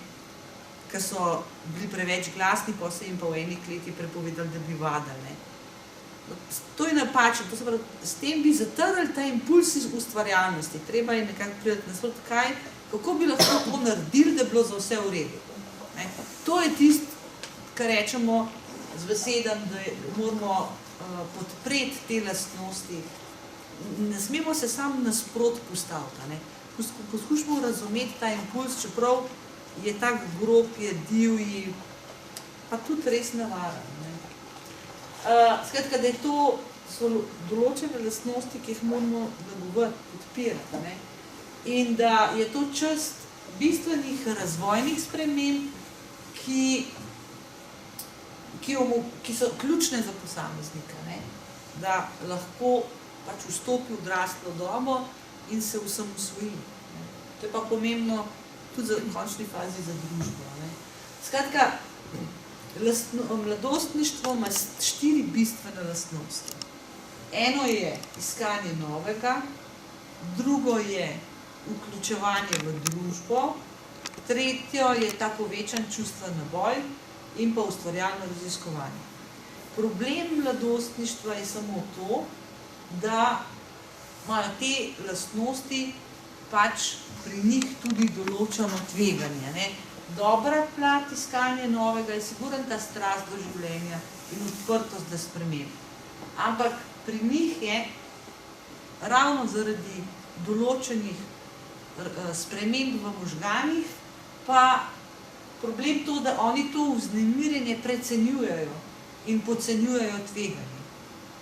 ker so bili preveč glasni, pa se jim pa v eni kleti prepovedali, da bi vadali. Ne. To je napačno, to se pravi, s tem bi zatrli ta impuls iz ustvarjalnosti. Treba je nekako priti nasprot, kako bi lahko to naredili, da bi bilo za vse v redu. Ne. To je tisto, kar rečemo z besedami, da moramo podpreti te lastnosti. Ne smemo se samo nasprot postaviti. Ne. Poskušamo razumeti ta impuls, čeprav je tak grob, je divji, pa tudi res navaren. Skratka, da je to so določene lastnosti, ki jih moramo nagovoriti, podpirati. Ne? In da je to čas bistvenih razvojnih sprememb, ki so ključne za posameznika. Ne? Da lahko pač vstopi v odraslo dobo in se osamosvoji. To je pa pomembno tudi v končni fazi za družbo. Ne? Skratka, mladostništvo ima 4 bistvene lastnosti. Eno je iskanje novega, drugo je vključevanje v družbo, tretjo je ta povečan čustveni naboj in pa ustvarjalno raziskovanje. Problem mladostništva je samo to, da imajo te lastnosti pač pri njih tudi določeno tveganje. Ne? Dobra plat iskanja novega je sigurno ta strast do življenja in odprtost do sprememb. Ampak pri njih je ravno zaradi določenih sprememb v možganih pa problem to, da oni to vznemirjenje precenjujejo in podcenjujejo tveganje.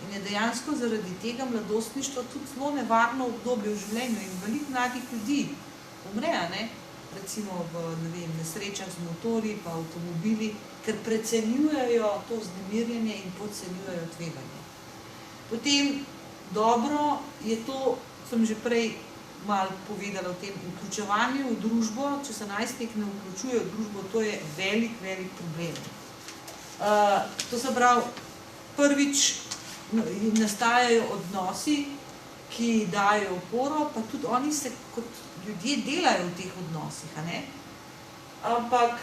In je dejansko zaradi tega mladostništvo tudi zelo nevarno obdobje v življenju in veliko mladih ljudi umre, ne? Recimo v nesrečah z motorji pa avtomobili, ker precenjujejo to vznemirjenje in podcenjujejo tveganje. Potem dobro je to, sem že prej malo povedala o tem vključevanju v družbo, če se najstnik ne vključuje v družbo, to je velik, velik problem. To se pravi, prvič nastajajo odnosi, ki dajo oporo, pa tudi oni se kot ljudje delajo v teh odnosih, a ne? Ampak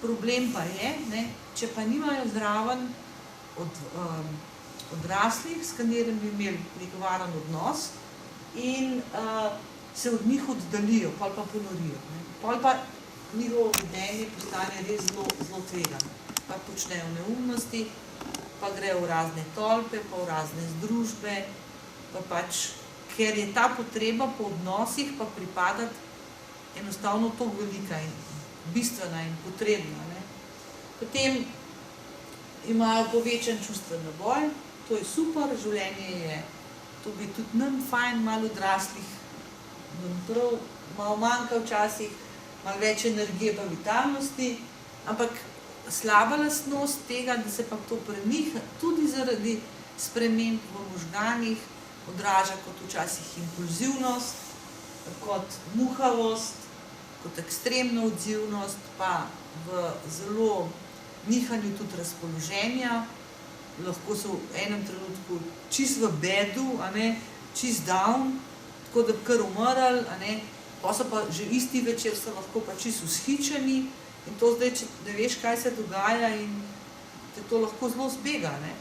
problem pa je, ne, če pa nimajo zraven odraslih, s katerim bi imeli nek varen odnos in se od njih oddalijo, pol pa ponorijo. Ne. Pol pa njihovo vedenje postane res zelo tvegano. Pa počnejo neumnosti, pa grejo v razne tolpe, pa v razne združbe, pa pač, ker je ta potreba po odnosih pa pripadati enostavno toliko velika in bistvena in potrebna. Ne. Potem imajo povečan čustven naboj, to je super, življenje je, to bi tudi nam fajn, malo odraslih, nam prav, malo manjka včasih, malo več energije pa vitalnosti, ampak slaba lastnost tega, da se pa to pri njih tudi zaradi sprememb v možganih odraža kot včasih impulzivnost, kot muhavost, kot ekstremna odzivnost, pa v zelo nihanju tudi razpoloženja, lahko so v enem trenutku čist v bedu, a ne, čist down, tako da bi kar umrli, a ne, pa so pa že isti večer so lahko pa čist vzhičeni in to zdaj, če ne veš, kaj se dogaja in te to lahko zelo zbega, ne,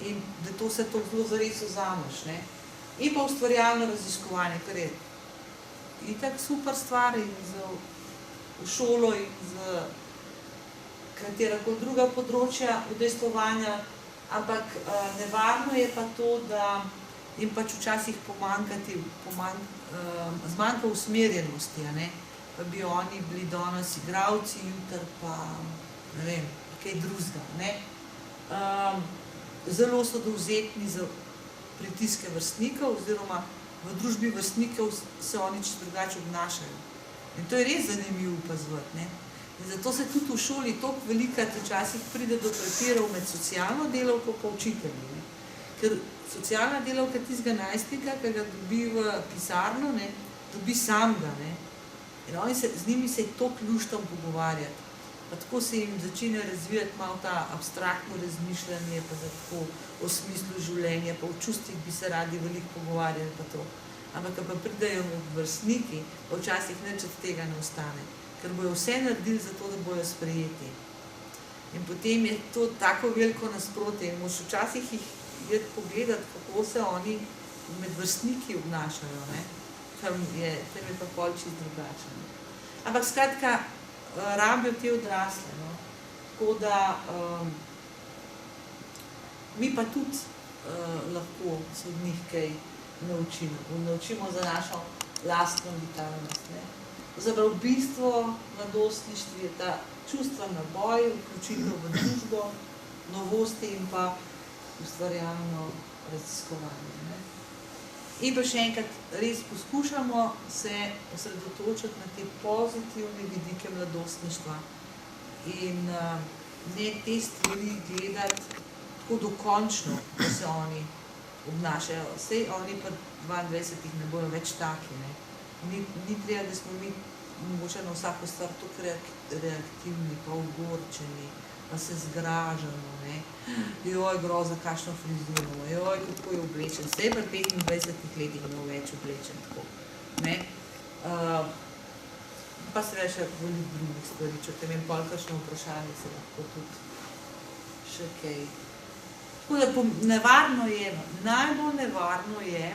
in da to se to zelo zares vzameš, ne. In pa ustvarjalno raziskovanje, kar je itak super stvar in v šolo in z katerakoli druga področja udejstvovanja, ampak nevarno je pa to, da jim pač včasih zmanjka usmerjenosti, a ne, pa bi oni bili danes igralci, jutri pa, ne vem, kaj drugega, ne. Zelo so dovzetni za pritiske vrstnikov, oziroma v družbi vrstnikov se oni čisto drugače obnašajo. In to je res zanimivo opazovati, ne. In zato se tudi v šoli toliko velikrat včasih pride do prepirov med socialno delavko pa učitelji, ne. Ker socialna delavka tistega najstnika, ki ga dobi v pisarno, ne, dobi samega, ne. In oni z njimi se toliko luštam pogovarjati. Pa tako se jim začne razvijati malo ta abstraktno razmišljanje, pa tako o smislu življenja, pa o čustvih bi se radi veliko pogovarjali, pa to. Ampak pa pridejo med vrstniki, pa včasih nič od tega ne ostane. Ker bojo vse naredili za to, da bojo sprejeti. In potem je to tako veliko nasprotje in moš včasih jih iti pogledati, kako se oni med vrstniki obnašajo, ne. Tam je pa pol čisto drugačen. Ampak skratka, rabijo te odrasle, no. Tako da mi pa tudi lahko se od njih kaj naučimo za našo lastno vitalnost, ne. Zaprav bistvo mladostništva je ta čustven naboj, vključitev v družbo, novosti in pa ustvarjalno raziskovanje, ne. In pa še enkrat, res poskušamo se osredotočiti na te pozitivne vidike mladostništva in ne te stvari gledati tako dokončno, da se oni obnašajo. Sej oni pa 22 ne bojo več taki, ne. Ni treba, da smo mi mogoče na vsako stvar tako reaktivni, pa ogorčeni, pa se zgražamo, ne. Joj, groza, kakšno frizuro, joj, kako je oblečen. Sej pri 25 letih ne več oblečen tako, ne. Pa seveda še veliko drugih stvari, če te imam pol kakšno vprašanje, se lahko tudi še kaj. Tako da nevarno je, najbolj nevarno je,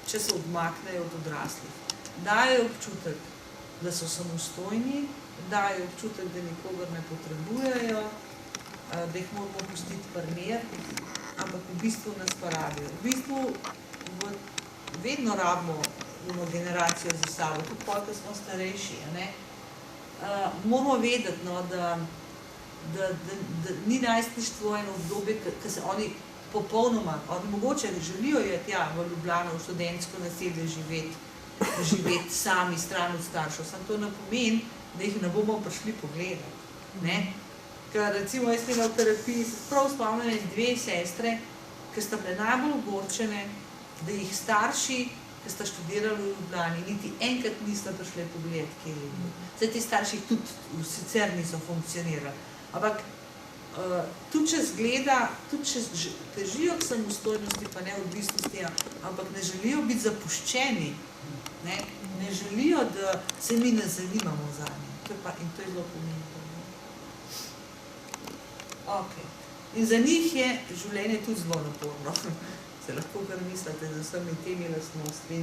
če se odmaknejo od odraslih. Dajo občutek, da so samostojni, dajo občutek, da nikogar ne potrebujejo, da jih moramo pustiti pri miru, ampak v bistvu nas pa rabijo. V bistvu vedno rabimo generacijo za sabo, tudi pol, ko smo starejši, ne. Moramo vedeti, no, da ni najstništvo eno obdobje, ki se oni popolnoma, oni mogoče želijo je tja v Ljubljano, v študentsko naselje živeti sami, stran od staršev. Samo to ne pomeni, da jih ne bomo prišli pogledati, ne. Ker recimo jaz imela v terapiji, se prav spomnim 2 sestre, ki sta bile najbolj ogorčene, da jih starši, ki sta študirali v Ljubljani, niti enkrat nista prišli pogledati, kje je bilo. Zdaj ti starši tudi sicer niso funkcionirali. Ampak tudi če zgleda, tudi če težijo k samostojnosti pa neodvisnosti, ampak ne želijo biti zapuščeni, ne želijo, da se mi ne zanimamo za njih. In to je zelo pomembno. Okay. In za njih je življenje tudi zelo naporno. Se lahko kar mislite, da vsemi temi lastnostmi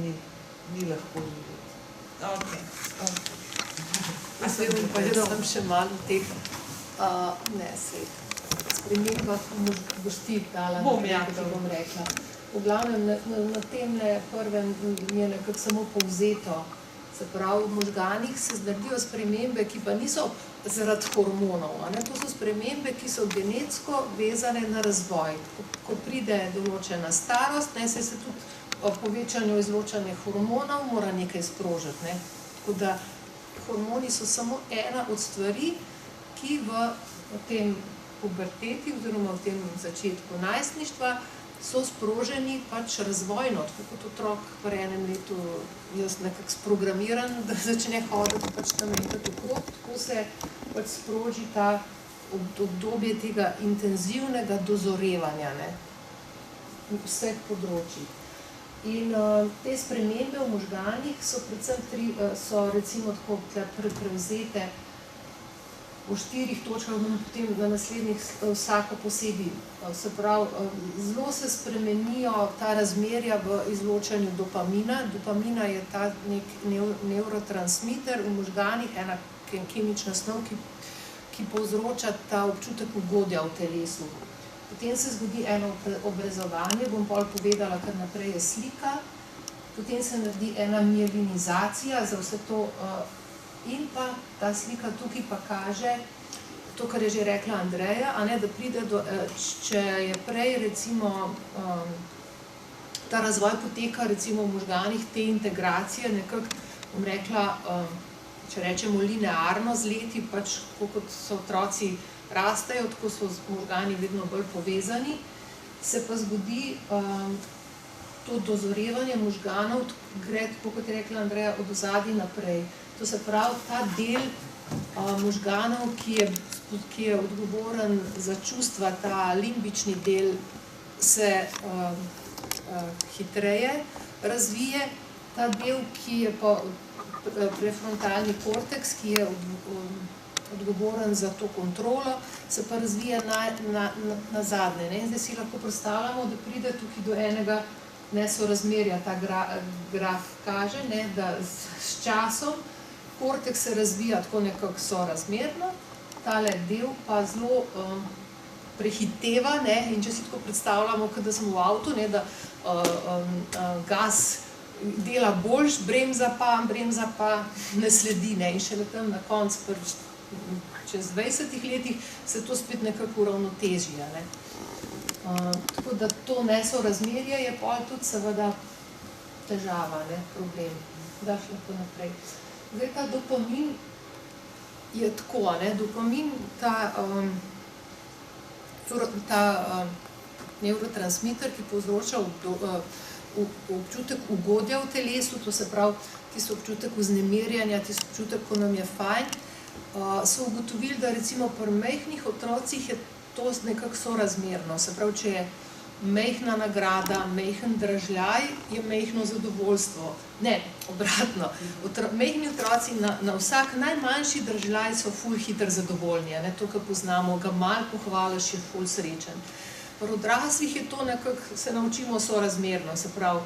ni lahko živeti. Okay. Pa jaz sem še malo teh, spremembah boš ti dala, da bom rekla. V glavnem, na tem prvem je nekako samo povzeto. Se pravi, v možganih se naredijo spremembe, ki pa niso zaradi hormonov. To so spremembe, ki so genetsko vezane na razvoj. Ko pride določena starost, se tudi po povečanju izločanja hormonov mora nekaj sprožiti. Tako da hormoni so samo ena od stvari, ki v tem puberteti oziroma v tem začetku najstništva so sproženi pač razvojno, tako kot otrok v enem letu jaz nekako sprogramiran, da začne hoditi pač tam enkrat okrog, tako se pač sproži ta obdobje tega intenzivnega dozorevanja vseh področij. In te spremembe v možganih so predvsem so recimo tako prevzete v 4 točkah, bomo potem na naslednjih vsako posebej. Se pravi, zelo se spremenijo ta razmerja v izločanju dopamina. Dopamina je ta nek nevrotransmiter v možganih, ena kemična snov, ki povzroča ta občutek ugodja v telesu. Potem se zgodi eno obrezovanje, bom pol povedala, kar naprej je slika. Potem se naredi ena mielinizacija za vse to. In pa ta slika tukaj pa kaže to, kar je že rekla Andreja, da pride do, če je prej recimo ta razvoj poteka recimo v možganih te integracije, nekako, bom rekla, če rečemo linearno z leti, pač kot so otroci rastejo, tako so možgani vedno bolj povezani, se pa zgodi to dozorevanje možganov, gre, tako kot je rekla Andreja, od ozadij naprej. To se pravi, ta del možganov, ki je odgovoren za čustva, ta limbični del se hitreje razvije. Ta del, ki je pa prefrontalni korteks, ki je odgovoren za to kontrolo, se pa razvija na zadnje. In zdaj si lahko predstavljamo, da pride tukaj do enega nesorazmerja. Ta graf kaže, da s časom korteks se razvija tako nekako sorazmerno, tale del pa zelo prehiteva, in če si tako predstavljamo, da smo v avtu, da gas dela boljš, bremza pa ne sledi, in šele tam na koncu, čez 20 letih, se to spet nekako uravnoteži. Tako da to nesorazmerje je pol tudi seveda težava, problem. Daš lahko naprej. Zdaj, ta dopamin je tako, dopamin, ta nevrotransmiter, ki povzroča občutek ugodja v telesu, to se pravi, tisti občutek vznemirjanja, tisti občutek, ko nam je fajn, so ugotovili, da recimo pri majhnih otrocih je to nekako sorazmerno. Se pravi, če je majhna nagrada, majhen dražljaj, je majhno zadovoljstvo. Ne, obratno. Majhni otroci na vsak najmanjši dražljaj so ful hitro zadovoljni. To, kar poznamo, ga malo pohvališ, je ful srečen. Pri odraslih je to nekako, se naučimo sorazmerno. Se pravi,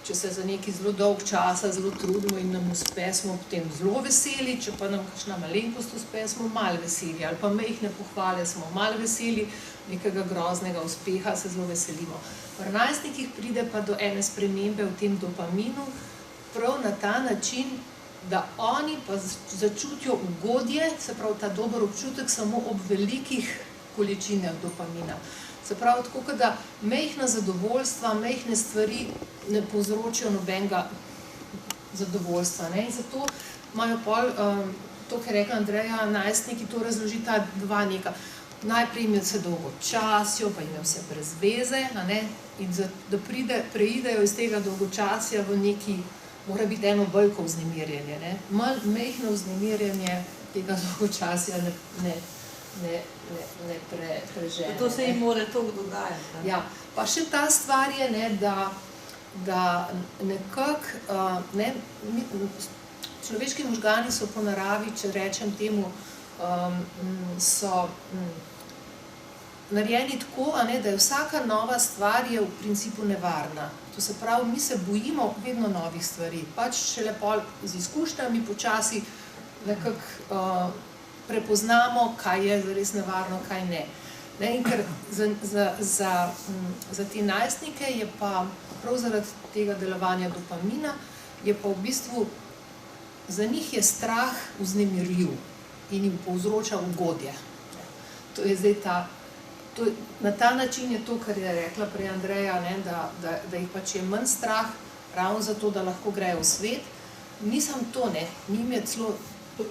če se za nekaj zelo dolg časa zelo trudimo in nam uspe, smo potem zelo veseli, če pa nam kakšna malenkost uspe, smo malo veseli. Ali pa majhne pohvale smo malo veseli, nekega groznega uspeha se zelo veselimo. Pri najstnikih pride pa do ene spremembe v tem dopaminu, prav na ta način, da oni pa začutijo ugodje, se pravi ta dober občutek, samo ob velikih količinah dopamina. Se pravi, tako da majhna zadovoljstva, majhne stvari ne povzročijo nobenega zadovoljstva. In zato imajo pol, to, kar je rekla Andreja, najstniki to razloži ta dva neka. Najprej jim se dolgočasijo, pa jim vse brez veze, in da preidejo iz tega dolgočasja v neki, mora biti eno veliko vznemirjenje. Majhno vznemirjenje tega dolgočasja ne prežene. To se jim mora toliko dogajati. Ja, pa še ta stvar je, ne, da nekako, človeški možgani so po naravi, če rečem temu, so narejeni tako, da je vsaka nova stvar je v principu nevarna. To se pravi, mi se bojimo vedno novih stvari. Pač šele pol z izkušnjami počasi nekako prepoznamo, kaj je zares nevarno, kaj ne. In ker za te najstnike je pa prav zaradi tega delovanja dopamina, je pa v bistvu za njih je strah vznemirljiv in jim povzroča ugodje. To je zdaj na ta način je to, kar je rekla prej Andreja, da jih pač je manj strah, ravno zato, da lahko grejo v svet. Nisem to, njim je celo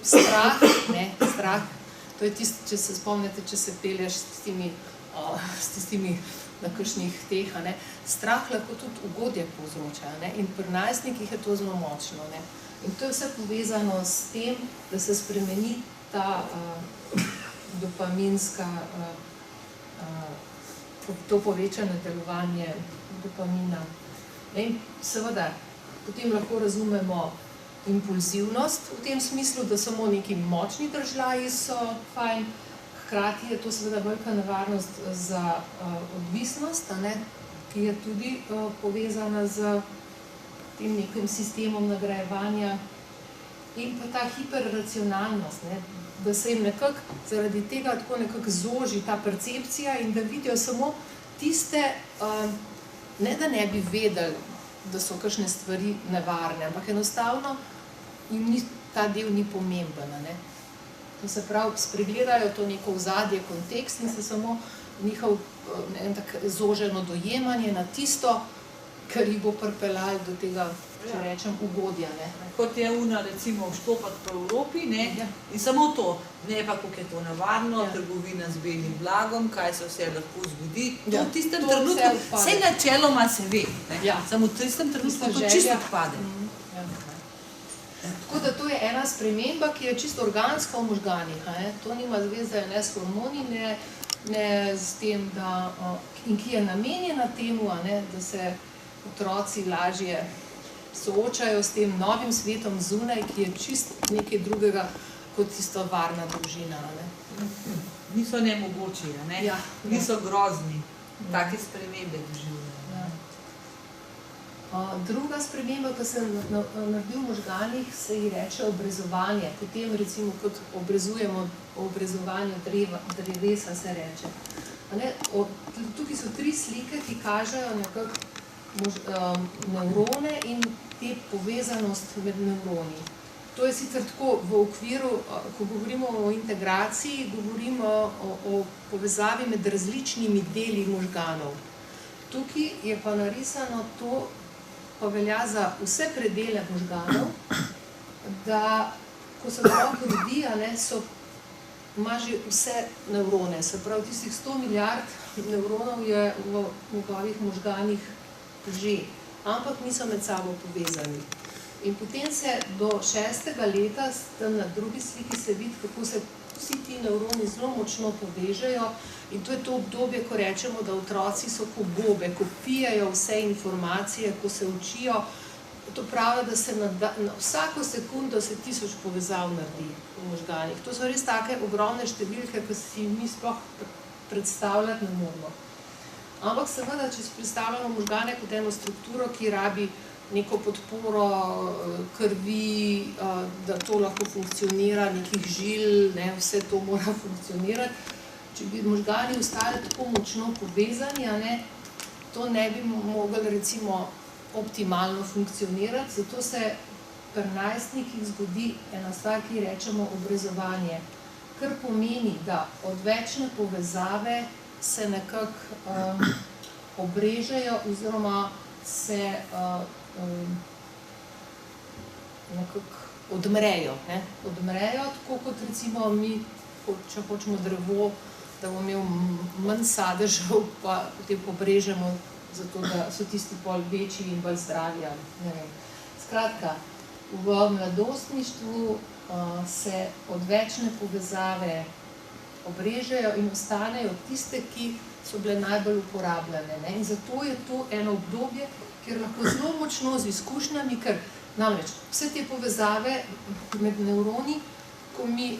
strah, to je tisto, če se spomnite, če se pelješ s tistimi na kakšnih teh, strah lahko tudi ugodje povzroča, in pri najstnikih je to zelo močno. In to je vse povezano s tem, da se spremeni ta dopaminska, to povečano delovanje dopamina. In seveda, potem lahko razumemo impulzivnost v tem smislu, da samo neki močni držljaji so fajn, hkrati je to seveda velika nevarnost za odvisnost, ki je tudi povezana z tem nekim sistemom nagrajevanja in pa ta hiperracionalnost, da se jim nekako zaradi tega tako nekako zoži ta percepcija in da vidijo samo tiste, ne da ne bi vedeli, da so kakšne stvari nevarne, ampak enostavno jim ta del ni pomemben. To se pravi, spregledajo to neko ozadje, kontekst in se samo njihov zoženo dojemanje na tisto, kar jih bo pripeljalo do tega, če rečem, ugodja. Kot je recimo vštopati po Evropi, in samo to, ne pa, koliko je to nevarno, trgovina z belim blagom, kaj se vse lahko zgodi. To v tistem trenutku, vse načeloma se ve, samo v tistem trenutku to čisto odpade. Tako da to je ena sprememba, ki je čisto organska v možganih. To nima zveze ne s hormoni, ne s tem, in ki je namenjena temu, da se otroci lažje soočajo s tem novim svetom zunaj, ki je čisto nekaj drugega kot tisto varna družina. Niso nemogoči, niso grozni, take spremembe doživljajo. Druga sprememba, ki se naredi v možganih, se ji reče obrezovanje. Potem recimo, kot obrezovanju drevesa se reče. Tukaj so 3 slike, ki kažejo nekako nevrone in te povezanost med nevroni. To je sicer tako v okviru, ko govorimo o integraciji, govorimo o povezavi med različnimi deli možganov. Tukaj je pa narisano to, pa velja za vse predele možganov, da ko se otrok rodi, ima že vse nevrone. Se pravi, tistih 100 milijard nevronov je v njegovih možganih že, ampak niso med sabo povezani. In potem se do 6. leta, tam na drugi sliki se vidi, kako se vsi ti nevroni zelo močno povežejo in to je to obdobje, ko rečemo, da otroci so kot gobe, ko pijejo vse informacije, ko se učijo. To pravi, da se na vsako sekundo se 1000 povezav naredi v možganih. To so res take ogromne številke, ki si mi sploh predstavljati ne moremo. Ampak seveda, če si predstavljamo možgane kot eno strukturo, ki rabi neko podporo krvi, da to lahko funkcionira, nekih žil, vse to mora funkcionirati. Če bi možgani ostali tako močno povezani, to ne bi mogli recimo optimalno funkcionirati, zato se pri najstnikih zgodi ena stvar, ki rečemo obrezovanje, kar pomeni, da odvečne povezave se nekako obrežejo oziroma se nekako odmrejo. Odmrejo, tako kot recimo mi, če hočemo drevo, da bomo imeli manj sadežev, pa potem pobrežemo, zato da so tisti pol večji in bolj zdravi. Skratka, v mladostništvu se odvečne povezave obrežejo in ostanejo tiste, ki so bile najbolj uporabljane. Ne? In zato je to eno obdobje, kjer lahko zelo močno z izkušnjami, ker namreč vse te povezave med nevroni, ko mi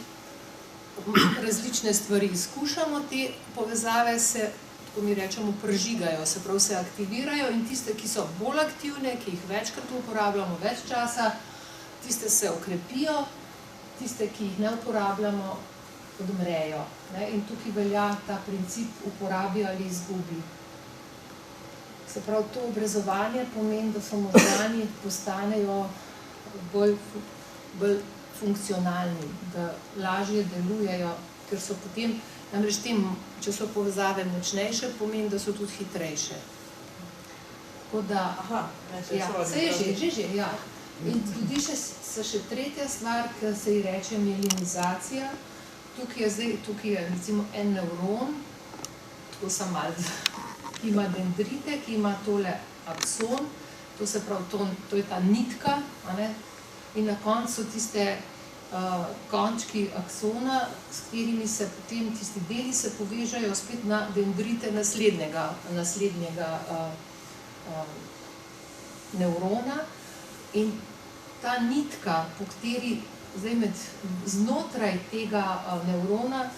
različne stvari izkušamo, te povezave se, ko mi rečemo, prežigajo, se pravi se aktivirajo in tiste, ki so bolj aktivne, ki jih večkrat uporabljamo, več časa, tiste se okrepijo, tiste, ki jih ne uporabljamo, odmrejo. Ne? In tukaj velja ta princip uporabi ali izgubi. Se pravi, to obrezovanje pomeni, da so možgani postanejo bolj funkcionalni, da lažje delujejo, ker so potem, namreč tem, če so povezave močnejše, pomeni, da so tudi hitrejše. Tako da, se je že, ja. In tudi še tretja stvar, ki se ji reče mielinizacija. Tukaj je recimo en nevron, tako sem malo, ki ima dendrite, ki ima tole akson, to se pravi, to je ta nitka, in na koncu so tiste končki aksona, s katerimi se potem tisti deli se povežajo spet na dendrite naslednjega nevrona. In ta nitka, po kateri zdaj znotraj tega nevrona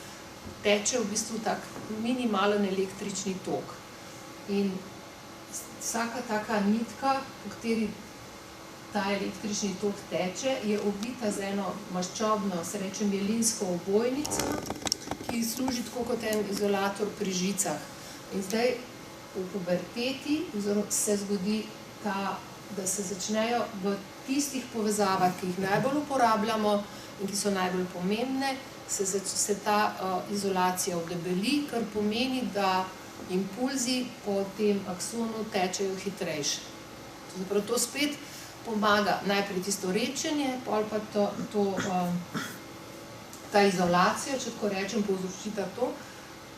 teče v bistvu tak minimalen električni tok. In vsaka taka nitka, po kateri ta električni tok teče, je ovita z eno maščobno, se reče mielinsko ovojnico, ki služi tako kot en izolator pri žicah. In zdaj v puberteti se zgodi da se začnejo v tistih povezavah, ki jih najbolj uporabljamo in ki so najbolj pomembne, se ta izolacija udebeli, kar pomeni, da impulzi po tem aksonu tečejo hitrejše. To spet pomaga najprej tisto rečenje, potem pa ta izolacija, če tako rečem, povzročita to,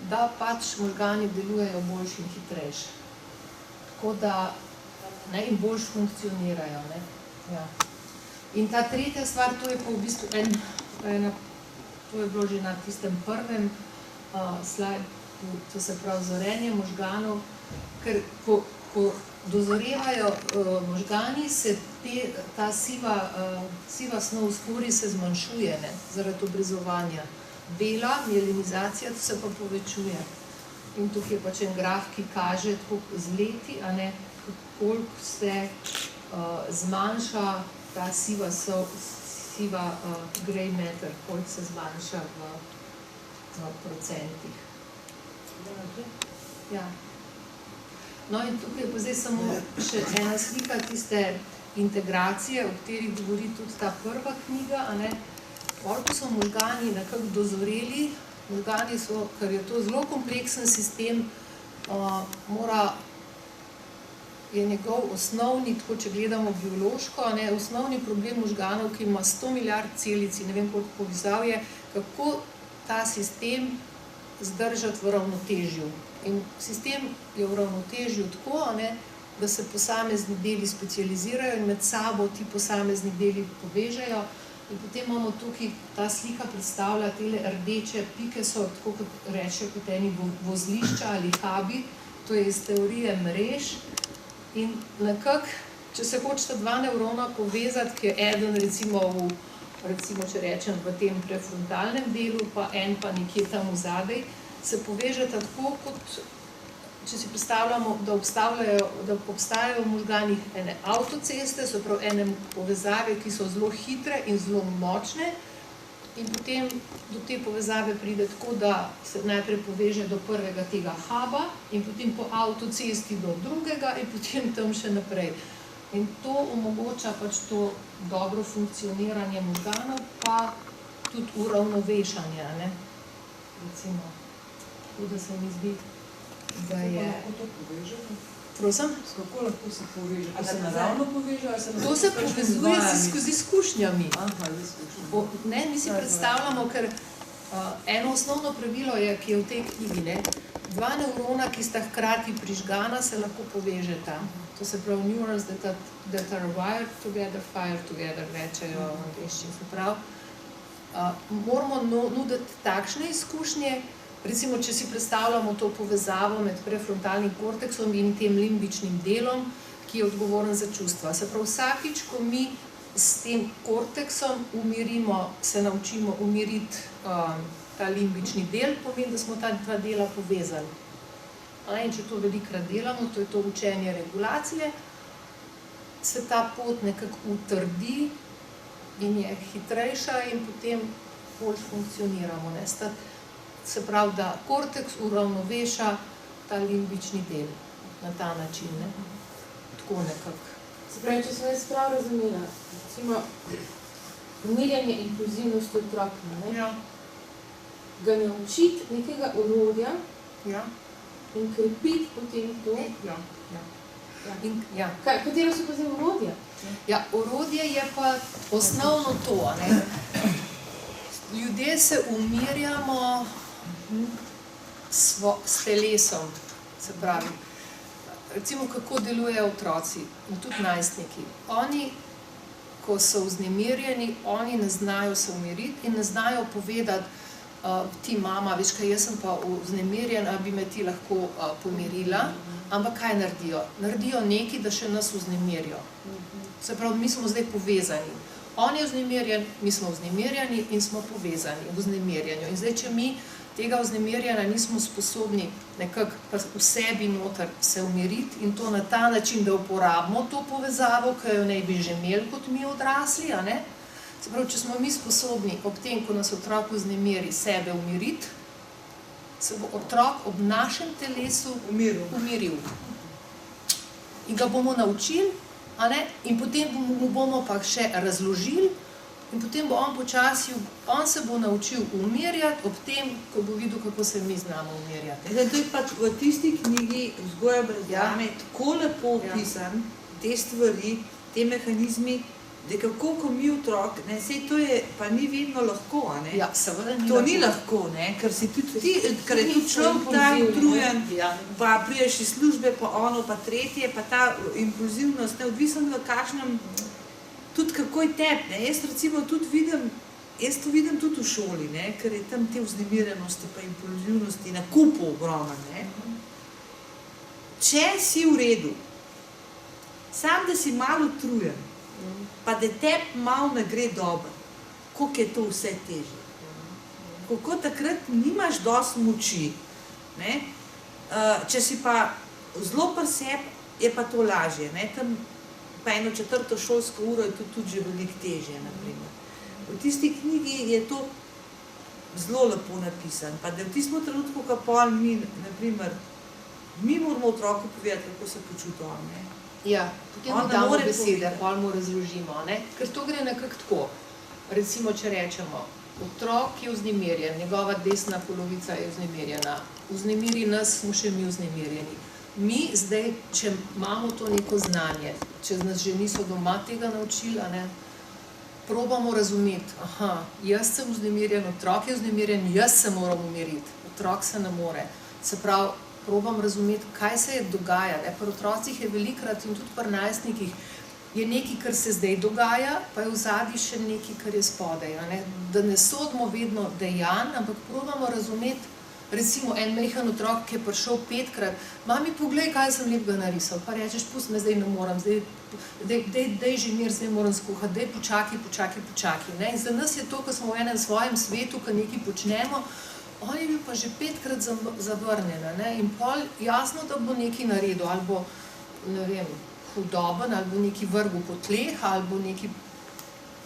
da pač možgani delujejo boljše in hitrejše. Tako da in boljš funkcionirajo. Ja. In ta tretja stvar, to je pa v bistvu to je bilo že na tistem prvem slajdu, to se pravi zorenje možganov, ker ko dozorevajo možgani, se ta siva snov v skorji se zmanjšuje zaradi obrezovanja. Bela mielinizacija, to se pa povečuje. In tukaj je pač en graf, ki kaže tako z leti, koliko se zmanjša ta siva grey matter, koliko se zmanjša v procentih. Ja. No in tukaj je pa zdaj samo še ena slika tiste integracije, o kateri govori tudi ta prva knjiga. Ko so možgani nekako dozoreli, možgani so, ker je to zelo kompleksen sistem, je njegov osnovni, tako če gledamo biološko, osnovni problem možganov, ki ima 100 milijard celic in ne vem koliko povezav je, kako ta sistem zdržati v ravnotežju. In sistem je v ravnotežju tako, da se posamezni deli specializirajo in med sabo ti posamezni deli povežejo. In potem imamo tukaj, ta slika predstavlja tele rdeče pike, so tako kot reče, kot eni vozlišča ali hubi, to je iz teorije mrež. In nekako, če se hočeta dva nevrona povezati, ki je eden recimo če rečem v tem prefrontalnem delu, pa en pa nekje tam vzadej, se povežeta tako, kot če si predstavljamo, da obstajajo v možganih ene avtoceste, so prav ene povezave, ki so zelo hitre in zelo močne, in potem do te povezave pride tako, da se najprej poveže do prvega tega huba in potem po avtocesti do drugega in potem tam še naprej. In to omogoča pač to dobro funkcioniranje možganov, pa tudi uravnovešanje, recimo. Tako da se mi zdi, da je... Kako lahko to povežemo? Prosim? Kako lahko se poveže? A se naravno poveže? To se povezuje skozi izkušnjami. Aha, z izkušnjami. Mi si predstavljamo, ker eno osnovno pravilo je, ki je v tej knjigi, dva nevrona, ki sta hkrati prižgana, se lahko povežeta. To se pravi neurons that are wired together, fire together, rečejo v angleščini, se pravi. Moramo nuditi takšne izkušnje, recimo, če si predstavljamo to povezavo med prefrontalnim korteksom in tem limbičnim delom, ki je odgovoren za čustva. Se pravi, vsakič, ko mi s tem korteksom se naučimo umiriti ta limbični del, pomeni, da smo ta dva dela povezali. In če to velikokrat delamo, to je to učenje regulacije, se ta pot nekako utrdi in je hitrejša in potem bolj funkcioniramo. Se pravi, da korteks uravnoveša ta limbični del na ta način. Tako nekako. Se pravi, če sem jaz prav razumela, recimo, umirjanje impulzivnosti otroka, ga naučiti nekega orodja in krepiti potem to. Katero so pa zdaj orodja? Orodje je pa osnovno to. Ljudje se umirjamo s telesom, se pravi. Recimo, kako delujejo otroci in tudi najstniki. Oni, ko so vznemirjeni, oni ne znajo se umiriti in ne znajo povedati, ti mama, veš kaj, jaz sem pa vznemirjen, a bi me ti lahko pomirila, ampak kaj naredijo? Naredijo nekaj, da še nas vznemirijo. Se pravi, mi smo zdaj povezani. On je vznemirjen, mi smo vznemirjeni in smo povezani v vznemirjanju. In zdaj, če mi tega vznemirjanja nismo sposobni nekako v sebi noter se umiriti in to na ta način, da uporabimo to povezavo, ki jo naj bi že imeli kot mi odrasli, se pravi, če smo mi sposobni ob tem, ko nas otrok vznemiri, sebe umiriti, se bo otrok ob našem telesu umiril. In ga bomo naučili, in potem mu bomo pa še razložili, in potem bo on počasi, on se bo naučil umirjati ob tem, ko bo videl, kako se mi znamo umirjati. To je pa v tisti knjigi Vzgoja brez drame tako lepo opisan, te stvari, te mehanizmi, da kako, ko mi otrok, sej to je, pa ni vedno lahko, seveda ni lahko. To ni lahko, ker si tudi ti, ker je tudi človek tak utrujen, pa priješ iz službe, pa ono, pa tretje, pa ta impulzivnost, odvisno v kakšnem, tudi kako je tebi. Jaz recimo tudi vidim tudi v šoli, ker je tam te vznemirjenosti pa impulzivnosti na kupu ogromno. Če si v redu, sam da si malo utrujen, pa da tebi malo ne gre dobro, koliko je to vse težje. Kako takrat nimaš dosti moči. Če si pa zelo pri sebi, je pa to lažje. Tam pa 1/4 šolsko uro je to tudi že veliko težje. V tisti knjigi je to zelo lepo napisan. Pa da v tistem trenutku, ko pol mi, naprimer, mi moramo otroku povedati, kako se počuti on. Potem mu damo besede, pol mu razložimo. Ker to gre nekako tako. Recimo, če rečemo, otrok je vznemirjen, njegova desna polovica je vznemirjena, vznemiri nas, smo še mi vznemirjeni. Mi zdaj, če imamo to neko znanje, če nas že niso doma tega naučili, probamo razumeti, jaz sem vznemirjen, otrok je vznemirjen, jaz se moram umiriti, otrok se ne more. Se pravi, probam razumeti, kaj se je dogaja. Pri otrocih je velikrat in tudi pri najstnikih je nekaj, kar se zdaj dogaja, pa je v zadnji še nekaj, kar je spodaj. Da ne sodimo vedno dejanj, ampak probamo razumeti, recimo en majhen otrok, ki je prišel 5-krat, mami, poglej, kaj sem lepega narisal, pa rečeš, pusti me, zdaj ne moram, daj že mir, zdaj moram skuhati, daj počakaj. In za nas je to, ko smo v enem svojem svetu, ko nekaj počnemo, on je bil pa že 5-krat zavrnjen. In pol jasno, da bo nekaj naredil, ali bo, ne vem, hudoben, ali bo nekaj vrgel po tleh, ali bo nekaj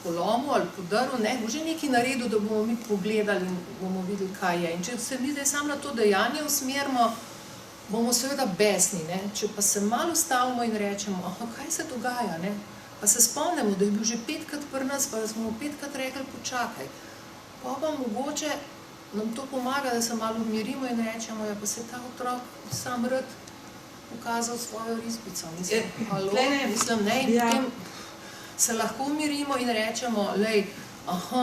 polomil ali podrl, bo že nekaj naredil, da bomo mi pogledali in bomo videli, kaj je. In če se mi zdaj samo na to dejanje usmerimo, bomo seveda besni. Če pa se malo ustavimo in rečemo, kaj se dogaja, pa se spomnimo, da je bil že 5-krat pri nas, pa da smo mu 5-krat rekli, počakaj. Pa mogoče nam to pomaga, da se malo umirimo in rečemo, pa se ta otrok sam rad pokazal svojo risbico. Mislim, in potem se lahko umirimo in rečemo,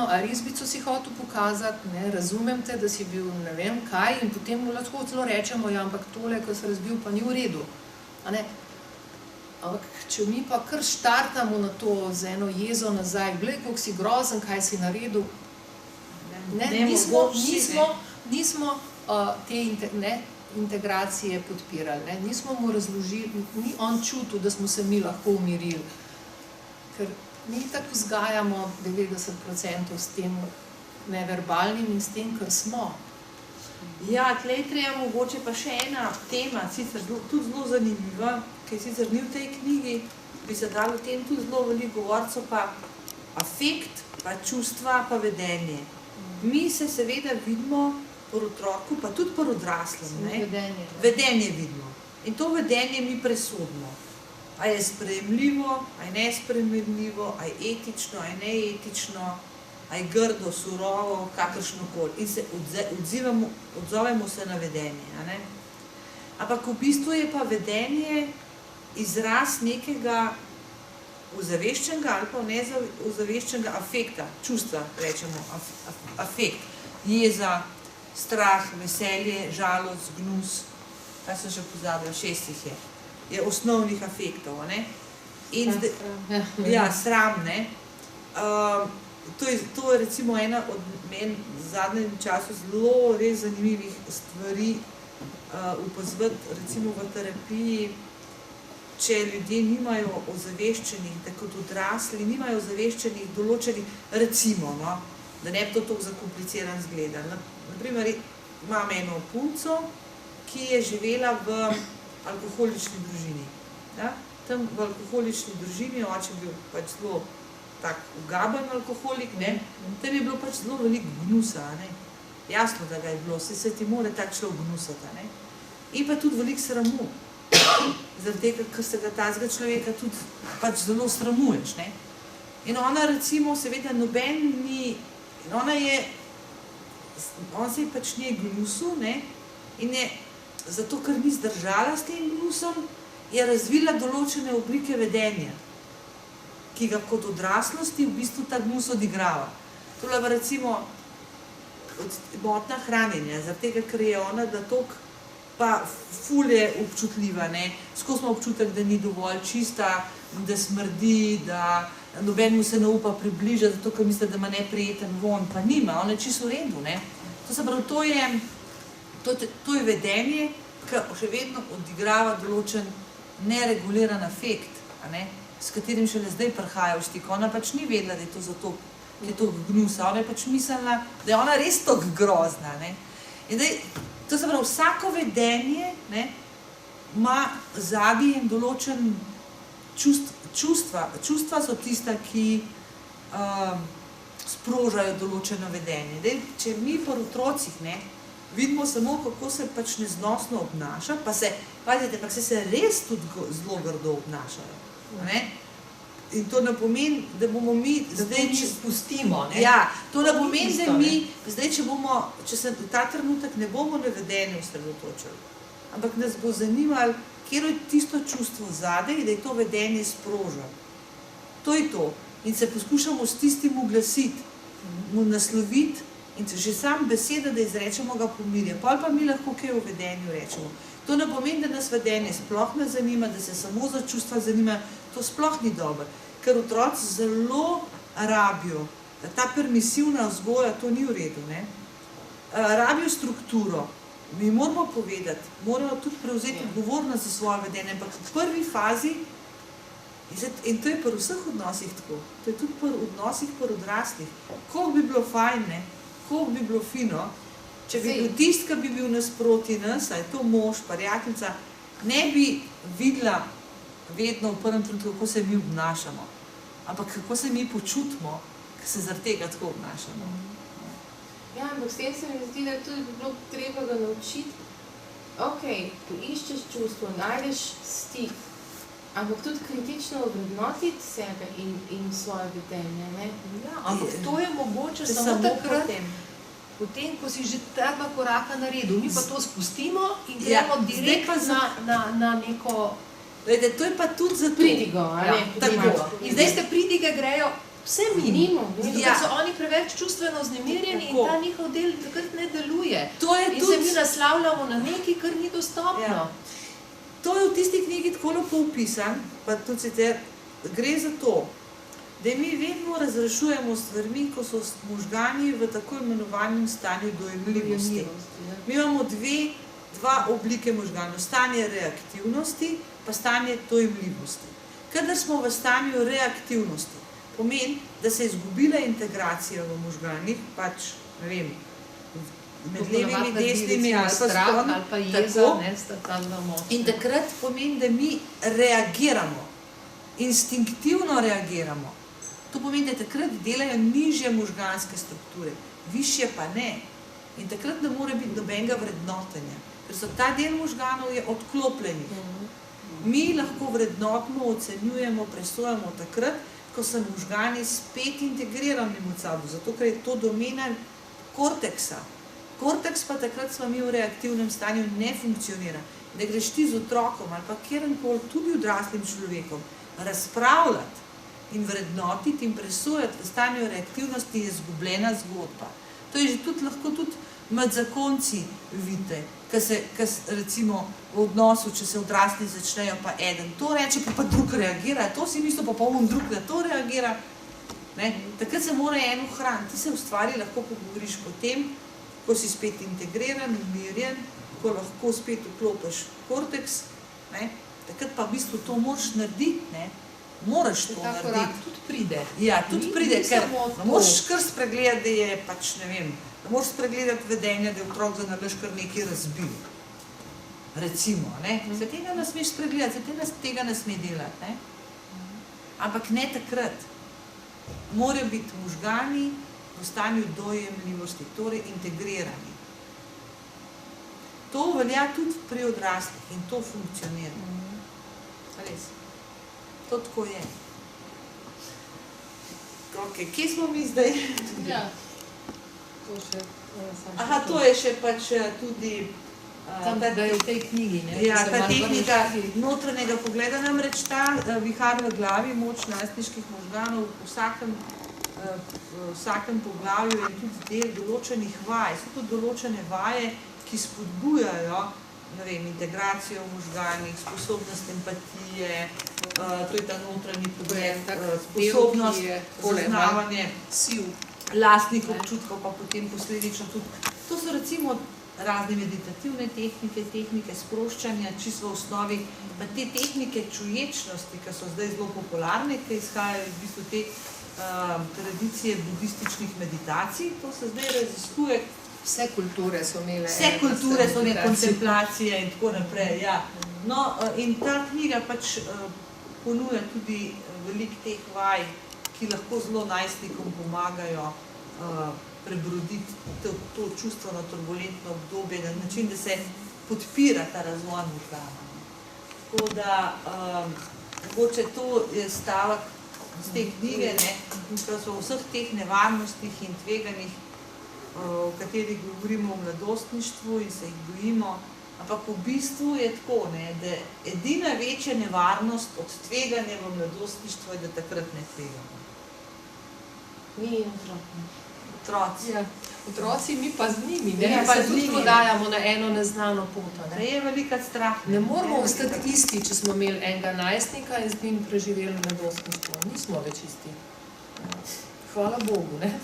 a risbico si hotel pokazati, razumem te, da si bil ne vem kaj, in potem mu lahko celo rečemo, ampak tole, ko se razbil, pa ni v redu. Ampak če mi pa kar štartamo na to z eno jezo nazaj, glej, koliko si grozen, kaj si naredil, Nismo te integracije podpirali, ne? Nismo mu razložili, ni on čutil, da smo se mi lahko umirili, ker mi tako vzgajamo 90% s tem neverbalnim in s tem, kar smo. Ja, tlej treba mogoče pa še ena tema, sicer tudi zelo zanimiva, ki sicer ni v tej knjigi, bi se dalo o tem tudi zelo veliko govoriti, so pa afekt, pa čustva, pa vedenje. Mi se seveda vidimo pri otroku, pa tudi pri odraslem, vedenje vidimo. In to vedenje mi presodimo. A je sprejemljivo, a je nesprejemljivo, a je etično, a je neetično, a je grdo, surovo, kakršnokoli. In se odzovemo se na vedenje. A ne? Ampak v bistvu je pa vedenje izraz nekega ozaveščenega ali pa neozaveščenega afekta, čustva, rečemo, afekt, jeza, strah, veselje, žalost, gnus, kaj sem še pozabila, 6 je osnovnih afektov, ne? In sram, ne? To je recimo ena od meni v zadnjem času zelo res zanimivih stvari opazovati, recimo v terapiji, če ljudje nimajo ozaveščenih, da kot odrasli nimajo ozaveščenih določenih, recimo, no, da ne bi to tako zakompliciran zgleda. Naprimer, imam eno punco, ki je živela v alkoholični družini. Ja? Tam v alkoholični družini, oče je bil pač zelo tak ugaben alkoholik, ne? Tam je bilo pač zelo veliko gnusa, ne? Jasno, da ga je bilo, se ti more tak človek gnusati, ne? In pa tudi veliko sramu. Zaradi tega, ker se ga tazga človeka tudi pač zelo sramuješ, ne? In ona recimo, seveda noben ni, on se je pač njej gnusil, ne? In je, zato ker ni zdržala s tem gnusom, je razvila določene oblike vedenja, ki ga kot odraslosti v bistvu ta gnus odigrava. To je recimo motnja hranjenja, zaradi tega, ker je ona da toliko pa ful je občutljiva, ne. Skozi ima občutek, da ni dovolj čista, da smrdi, da noben mu se ne upa približati, zato ker misli, da ima neprijeten vonj, pa nima, on je čisto v redu, ne. To se pravi, to je vedenje, ki še vedno odigrava določen nereguliran afekt, a ne, s katerim šele zdaj prihaja v stik. Ona pač ni vedela, da je to zato, da je to gnusa, ona je pač mislila, da je ona res tako grozna, ne. In daj, to se pravi, vsako vedenje, ne, ima zadnji in določen čustva. Čustva so tista, ki sprožajo določeno vedenje. Daj, če mi pri otrocih, ne, vidimo samo, kako se pač neznosno obnaša, pa se, pazite, pa se res tudi zelo grdo obnašajo. Ne? In to ne pomeni, da bomo mi zdaj, če spustimo, ne? Ja, to ne pomeni, da mi zdaj, če se v ta trenutek ne bomo na vedenje osredotočili, ampak nas bo zanimalo, kjer je tisto čustvo zadaj, da je to vedenje sprožilo. To je to. In se poskušamo s tistim uglasiti, mu nasloviti in že sam beseda, da izrečemo, ga pomirja. Pol pa mi lahko kaj o vedenju rečemo. To ne pomeni, da nas vedenje sploh ne zanima, da se samo za čustva zanima. To sploh ni dobro, ker otroci zelo rabijo, da ta permisivna vzgoja, to ni v redu, ne? Rabijo strukturo. Mi moramo povedati, moramo tudi prevzeti odgovornost za svoje vedenje, ampak v prvi fazi, in to je pri vseh odnosih tako, to je tudi pri odnosih pri odraslih, koliko bi bilo fajn, ne? Koliko bi bilo fino, če bi bil tist, ki bi bil nasproti nas, a je to mož, prijateljica, ne bi videla vedno v prvem trenutku, kako se mi obnašamo, ampak kako se mi počutimo, ki se zaradi tega tako obnašamo. Ja, ampak s tem se mi zdi, da tudi bi bilo treba ga naučiti. Ok, iščeš čustvo, najdeš stik, ampak tudi kritično ovrednotiti sebe in svoje vedenje, ne? Ja, ampak to je mogoče samo takrat, potem, ko si že ta 2 koraka naredil. Mi pa to spustimo in gremo direkt na neko... Glede, to je pa tudi za pridigo, a ne? Tako. In zdaj ste pridige grejo vse mimo. Ja. So oni preveč čustveno vznemirjeni in ta njihov del takrat ne deluje. In tudi... se mi naslavljamo na nekaj, kar ni dostopno. Ja. To je v tisti knjigi tako lepo opisan, pa tudi sicer gre za to, da mi vedno razrešujemo stvarmi, ko so možgani v tako imenovanem stanju dojemljivosti. Mi imamo dva oblike možganov, stanje reaktivnosti pa stanje dojemljivosti. Kadar smo v stanju reaktivnosti, pomeni, da se je izgubila integracija v možganih, pač, ne vem, med levimi, desnimi ali pa strah ali pa jeza, ne, sta ta dva močna. In takrat pomeni, da mi reagiramo, instinktivno reagiramo. To pomeni, da takrat delajo nižje možganske strukture, višje pa ne. In takrat ne more biti nobenega vrednotenja, ker so ta del možganov je odklopljenih. Mi lahko vrednotno ocenjujemo, presojamo takrat, ko so možgani spet integrirani med sabo, zato ker je to domena korteksa. Korteks pa takrat smo mi v reaktivnem stanju ne funkcionira. Da greš ti z otrokom ali pa kjerkoli, tudi odraslim človekom, razpravljati in vrednotiti in presojati v stanju reaktivnosti je izgubljena zgodba. To je že tudi lahko tudi med zakonci vidite, recimo v odnosu, če se odrasli začnejo pa eden to reče, pa drug reagira, to si misli pa on drug na to reagira. Ne? Takrat se mora en ohraniti, ti se v stvari lahko pogovoriš potem, ko si spet integriran, umirjen, ko lahko spet vklopiš korteks, ne? Takrat pa v bistvu to moraš narediti, ne? Moraš to narediti. Ta korak tudi pride. Ja, tudi pride, ker ne moraš kar spregledati, da je pač, ne vem, ne moraš spregledati vedenja, da je otrok zanalaš kar nekaj razbil. Recimo, ne? Se tega ne smeš spregledati, se tega ne sme delati, ne? Ampak ne takrat. Morajo biti možgani v stanju dojemljivosti, torej integrirani. To velja tudi pri odraslih in to funkcionira. Res. To tako je. Ok, kje smo mi zdaj? Ja. Aha, to je še pač tudi tam, da je v tej knjigi, ne? Ja, ta tehnika notranjega pogleda, namreč ta vihar v glavi, moč najstniških možganov, v vsakem poglavju je tudi del določenih vaj, so tudi določene vaje, ki spodbujajo, ne vem, integracijo v možganih, sposobnost empatije, to je ta notranji pogled, sposobnost poznavanje lastnih občutkov, pa potem posledično tudi. To so recimo razne meditativne tehnike sproščanja, čisto v osnovi, pa te tehnike čuječnosti, ki so zdaj zelo popularne, ki izhajajo iz bistvu te tradicije budističnih meditacij, to se zdaj raziskuje. Vse kulture so imele. Vse kulture so imele kontemplacije in tako naprej, ja. No, in ta knjiga pač ponuja tudi veliko teh vaj, ki lahko zelo najstnikom pomagajo prebroditi to čustveno turbulentno obdobje na način, da se podpira ta razvoj možganov. Tako da, mogoče to je stavek z te knjige, ko so v vseh teh nevarnostih in tveganjih, o katerih govorimo v mladostništvu in se jih bojimo, ampak v bistvu je tako, da edina večja nevarnost od tveganja v mladostništvu je, da takrat ne tvegamo. Mi in otroci. Otroci. Ja. Otroci, mi pa z njimi, ne? Ja, Mi pa tudi podajamo na eno neznano pot. To je velika strah. Ne moramo ostati isti, če smo imeli enega najstnika in z njim preživeli mladostništvo. Nismo več isti. Hvala Bogu, ne?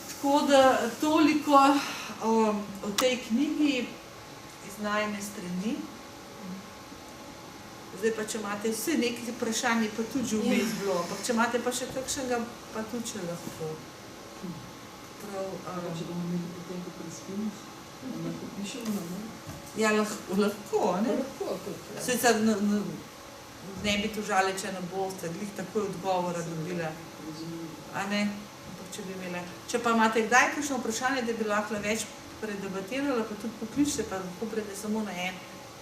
Tako da toliko o tej knjigi iz najine strani. Zdaj pa, če imate vse nekaj vprašanje, pa tudi že vmes bilo, ampak če imate pa še kakšnega, pa tudi če lahko. Če bomo imeli potem, ko prespimo, lahko pišemo na moj? Ja, lahko, ne? Lahko, tudi, ja. Sicer ne bi tožali, če ne boste, glih takoj odgovora dobila. A ne? Če bi imela. Če pa imate kdaj kakšno vprašanje, da bi lahko več predebatirala, pa tudi pokličite, pa lahko prede samo na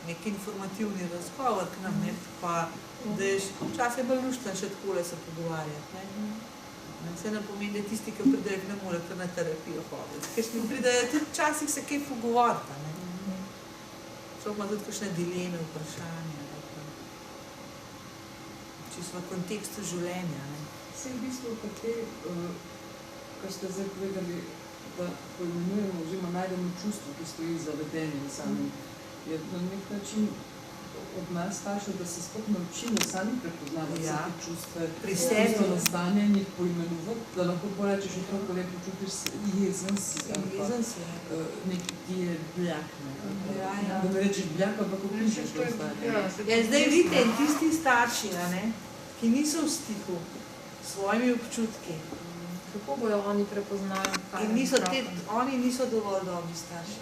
nek informativni razgovor k nam, ne? Pa da je včasih bolj luštno še takole se pogovarjati, ne? Se ne pomeni, da tisti, ki pridejo, ne more kar na terapijo hoditi. Kakšni pridejo, tudi včasih se kaj pogovorita, ne? Človek ima tudi kakšne dileme, vprašanja, čisto v kontekstu življenja, ne? Vse v bistvu pa te, kar ste zdaj povedali, da poimenujemo oziroma najdemo čustvo, ki stoji za vedenjem samim, je na nek način od nas staršev, da se sploh naučimo sami prepoznavati vse te čustve, Pri sebi. nazdanje in jih poimenovati, da lahko porečeš otroku, le počutiš jezen si, ali pa neki ti je bljak, ne. Da ne rečeš bljak, ampak opišeš to zdanje. Zdaj vidite, tisti starši, ki niso v stiku s svojimi občutki, Kako bojo oni prepoznali, kaj in oni niso dovolj dobri starši.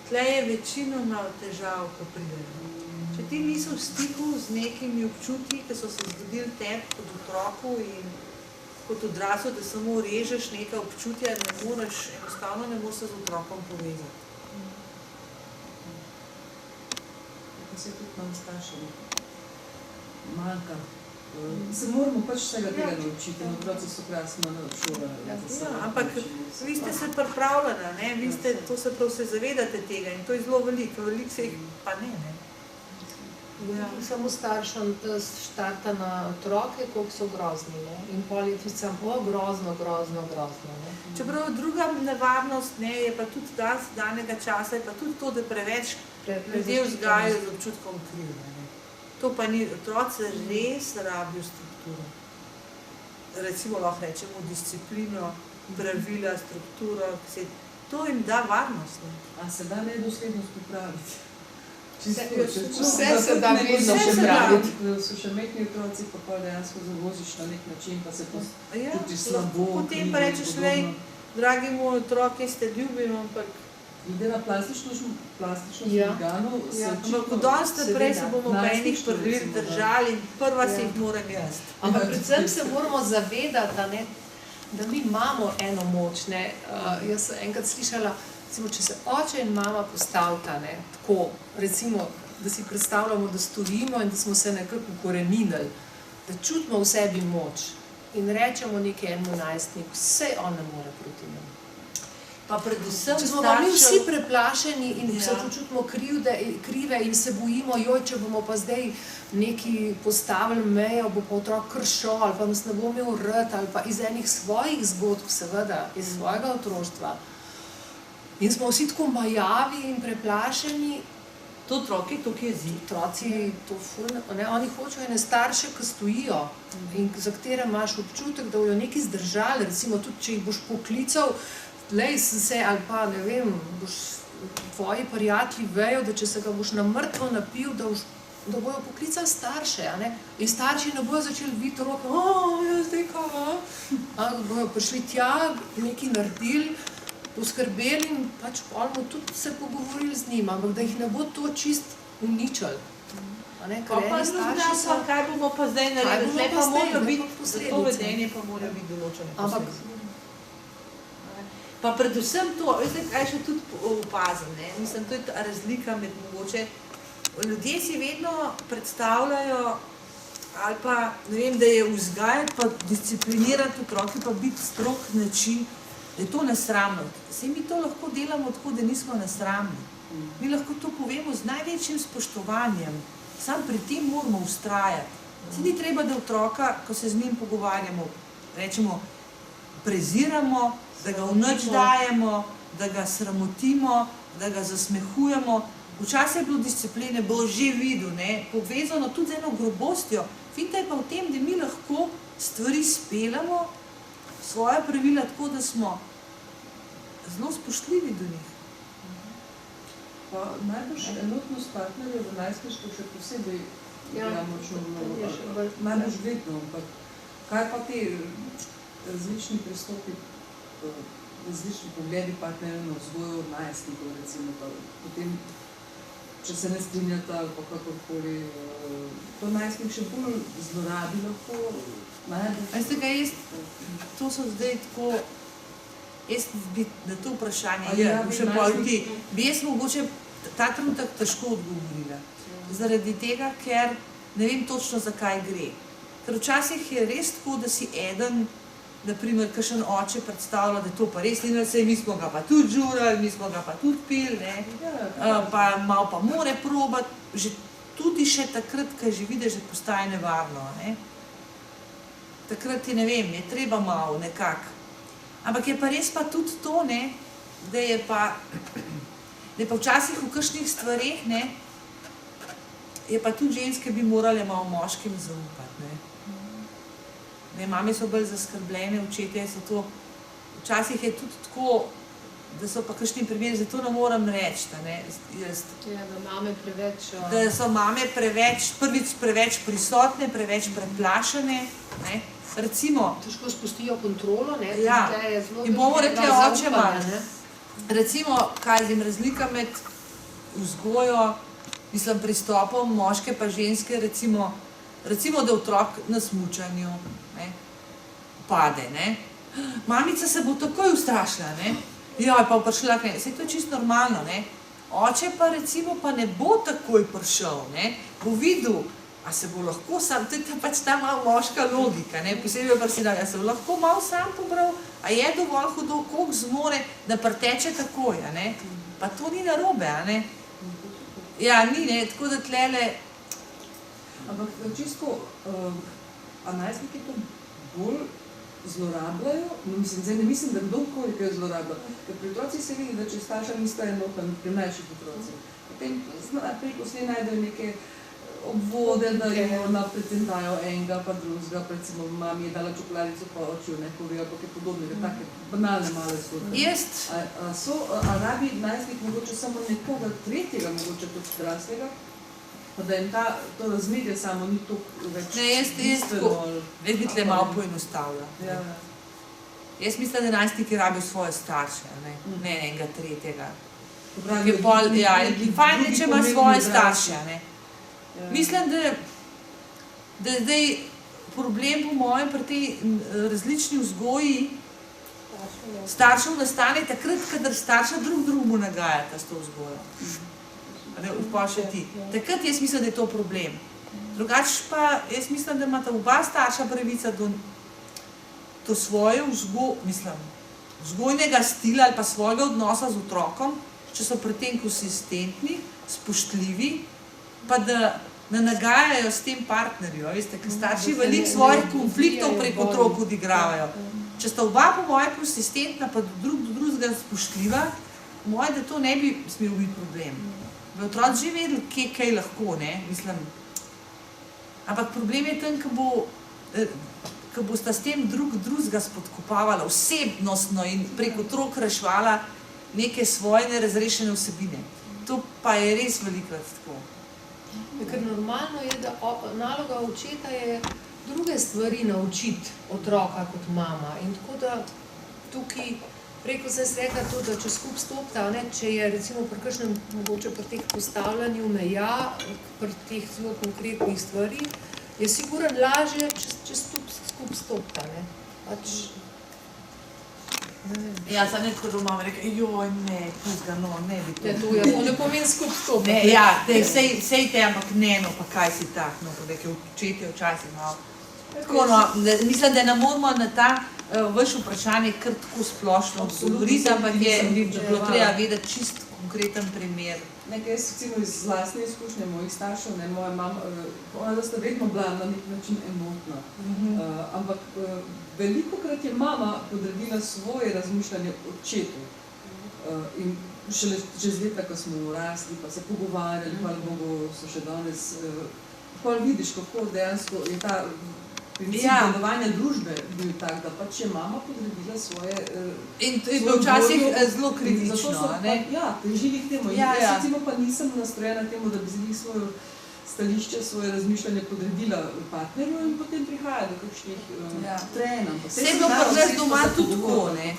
Tle je večinoma težav, ko pridejo. Če ti niso v stiku z nekimi občutki, ki so se zgodili tebi kot otroku in kot odrasel, da samo režeš neka občutja, enostavno ne moreš se z otrokom povezati. Pa se tudi nam staršem manjka. Se moramo pač vsega tega naučiti, in otroci so krasno šolali. Ampak vi ste se pripravljeni, se zavedate tega in to je zelo veliko se jih pa ne. Samo staršem štarta na otroke, koliko so grozni. In pol je tudi samo grozno. Čeprav druga nevarnost je pa tudi danega časa, je pa tudi to, da preveč ljudje vzgajajo z občutkom krivde. To pa ni, otroci res rabijo strukturo. Recimo lahko rečemo disciplino, pravila, strukturo, to jim da varnost. A se da nedoslednost popraviti? Vse se da vedno popraviti. So še metni otroci, pa dejansko zavoziš na nek način, pa se počutiš slabo. Potem pa rečeš, dragi moj otrok, jaz te ljubim, ampak ide na plastično žgano. Ampak danes naprej se bomo pa enih prvih držali in prva se jih moram jaz. Ampak predvsem se moramo zavedati, da mi imamo eno moč. Jaz sem enkrat slišala, če se oče in mama postavita tako, recimo, da si predstavljamo, da stojimo in da smo se nekako ukoreninili, da čutimo v sebi moč in rečemo nekemu najstniku, vse on ne more proti nam. Če smo mi vsi preplašeni in se počutimo krive in se bojimo, če bomo pa zdaj neki postavili mejo, bo pa otrok kršil ali pa nas ne bo imel rad ali pa iz enih svojih zgodb, seveda, iz svojega otroštva. In smo vsi tako majavi in preplašeni. To otroki, to jezi. Otroci, oni hočejo ene starše, ki stojijo in za katere imaš občutek, da bojo nekaj zdržali, recimo tudi, če jih boš poklical, lej se, ali pa, ne vem, tvoji prijatelji vejo, da če se ga boš na mrtvo napil, da bojo poklicali starše, in starši ne bojo začeli biti roke, jaz zdaj kaj, ampak bojo prišli tja, nekaj naredili, poskrbeli in pač bomo tudi se pogovorili z njim, ampak da jih ne bo to čist uničili. Kaj bomo pa zdaj naredili? Pa mora biti, to vedenje pa mora biti določene posledice. Pa predvsem to, veste, kaj še tudi opazim, mislim, to je ta razlika med mogoče. Ljudje si vedno predstavljajo, ali pa, ne vem, da je vzgajati pa disciplinirati otroke, pa biti strog način, da je to nesramno. Saj mi to lahko delamo tako, da nismo nesramni. Mi lahko to povemo z največjim spoštovanjem, samo pri tem moramo vztrajati. Saj ni treba, da otroka, ko se z njim pogovarjamo, rečemo, preziramo, da ga v nič dajemo, da ga sramotimo, da ga zasmehujemo. Včasih je bilo discipline, bo že videl, povezano tudi z eno grobostjo. Finta je pa v tem, da mi lahko stvari speljamo, svoje pravila tako, da smo zelo spoštljivi do njih. Pa najbolj enotnost partnerjev v najstništvu še posebej igra močno vlogo. Najbolj vedno, ampak kaj pa te različni pristopi, različni pogledi partnerjev na vzgojo najstnikov, recimo, pa potem, če se ne strinjata ali pa kakorkoli, to najstnik še bolj zlorabi lahko. Veste kaj, to so zdaj tako, jaz bi na to vprašanje, bi jaz mogoče ta trenutek težko odgovorila. Zaradi tega, ker ne vem točno, zakaj gre. Ker včasih je res tako, da si eden, naprimer, kakšen oče predstavlja, da to pa res ni, mi smo ga pa tudi žurali, mi smo ga pa tudi pili, pa malo pa more probati, že tudi še takrat, ko že vidiš, da postaje nevarno. Takrat ti, ne vem, je treba malo nekako. Ampak je pa res pa tudi to, da je pa včasih v kakšnih stvareh, je pa tudi ženske bi morale malo moškim zaupati. Ne, mame so bolj zaskrbljene, očetje so to, včasih je tudi tako, da so pa kakšni primeri, zato ne moram reči, da so mame prvič preveč prisotne, preveč preplašene, ne. Recimo, težko spustijo kontrolo, ne? Ja, in bomo rekli oče malo, recimo, kaj je razlika med vzgojo, mislim, pristopom moške pa ženske, recimo, da otrok na smučanju, ne, pade, ne. Mamica se bo takoj ustrašila, ne. Ja, pa prišla, ne, saj to je čisto normalno, ne. Oče pa recimo pa ne bo takoj prišel, ne, bo videl, a se bo lahko sam, to je pač ta malo moška logika, ne, posebej pa si da, a se bo lahko malo sam pobral, a je dovolj hudo, koliko zmore, da preteče takoj, a ne, pa to ni narobe, a ne. Ja, ni, ne, tako da tlele... Ampak čisto, a najstniki to bolj zlorabljajo? Mislim, zdaj ne mislim, da kdorkoli kaj zlorablja. Ker pri otroci se vidi, da če starša nista enoten, pri mlajših otroci. Potem preko slej najdejo neke obvode, da jim pretentajo enega pa drugega, recimo mami je dala čokoladico pa očiju, ne povejo, pa kaj podobnega, take banalne male zgodbe. A rabi najstnik mogoče samo nekoga tretjega, mogoče tudi odraslega, pa da jim to razmerje samo ni toliko več bistveno. Ne, bi tle malo poenostavila. Jaz mislim, da najstniki rabijo svoje starše, ne enega tretjega. Je fajn, če ima svoje starše, ne. Mislim, da je zdaj problem po mojem pri tej različni vzgoji staršev nastane takrat, kadar starša drugemu nagajata s to vzgojo. Pa še ti. Takrat jaz mislim, da je to problem. Drugače pa jaz mislim, da imata oba starša pravica do svoje vzgojnega stila ali pa svojega odnosa z otrokom, če so pri tem konsistentni, spoštljivi, pa da ne nagajajo s tem partnerju, veste, ker starši veliko svojih konfliktov prek otrok odigravajo. Če sta oba po moje konsistentna, pa do drugega spoštljiva, moje, da to ne bi smel biti problem. Bi otroci že vedeli, kaj lahko, ne, mislim. Ampak problem je tam, ko bosta s tem drugega spodkopavala osebnostno in prek otrok reševala neke svoje nerazrešene vsebine. To pa je res velikokrat tako. Ker normalno je, da naloga očeta je druge stvari naučiti otroka kot mama. In tako da tukaj, preko se je rekla to, da če skup stopta, če je recimo pri kakšnem, mogoče pri teh postavljanju meja, pri teh zelo konkretnih stvari, je sigurno lažje, če skup stopta. Ja, sem nekaj doma rekel, joj, ne, pustga, no, ne bi to. To ne pomeni skup stopta. Ja, sej te, ampak ne, no, pa kaj si tak, no, rekel, očetje včasih malo. Tako, no, mislim, da ne moramo na ta vaš vprašanje kar tako splošno odgovoriti, ampak bi bilo treba vedeti čist konkreten primer. Nekaj jaz recimo iz vlastne izkušnje mojih staršev, moja mama, ona da sta vedno bila na nek način emotna, ampak velikokrat je mama podredila svoje razmišljanje očetu. In šele čez leta, ko smo urasli, pa se pogovarjali, hvala Bogu, so še danes, potem vidiš, kako dejansko je ta princip delovanja družbe bil tak, da pač je mama podredila svoje... In to je bilo včasih zelo kritično, ne? Ja, težili k temu. Jaz recimo pa nisem nastrojena temu, da bi zeli svoje stališče, svoje razmišljanje podredila partnerju in potem prihaja do kakšnih trenam. Se je bilo pa nas doma tudi tako, ne?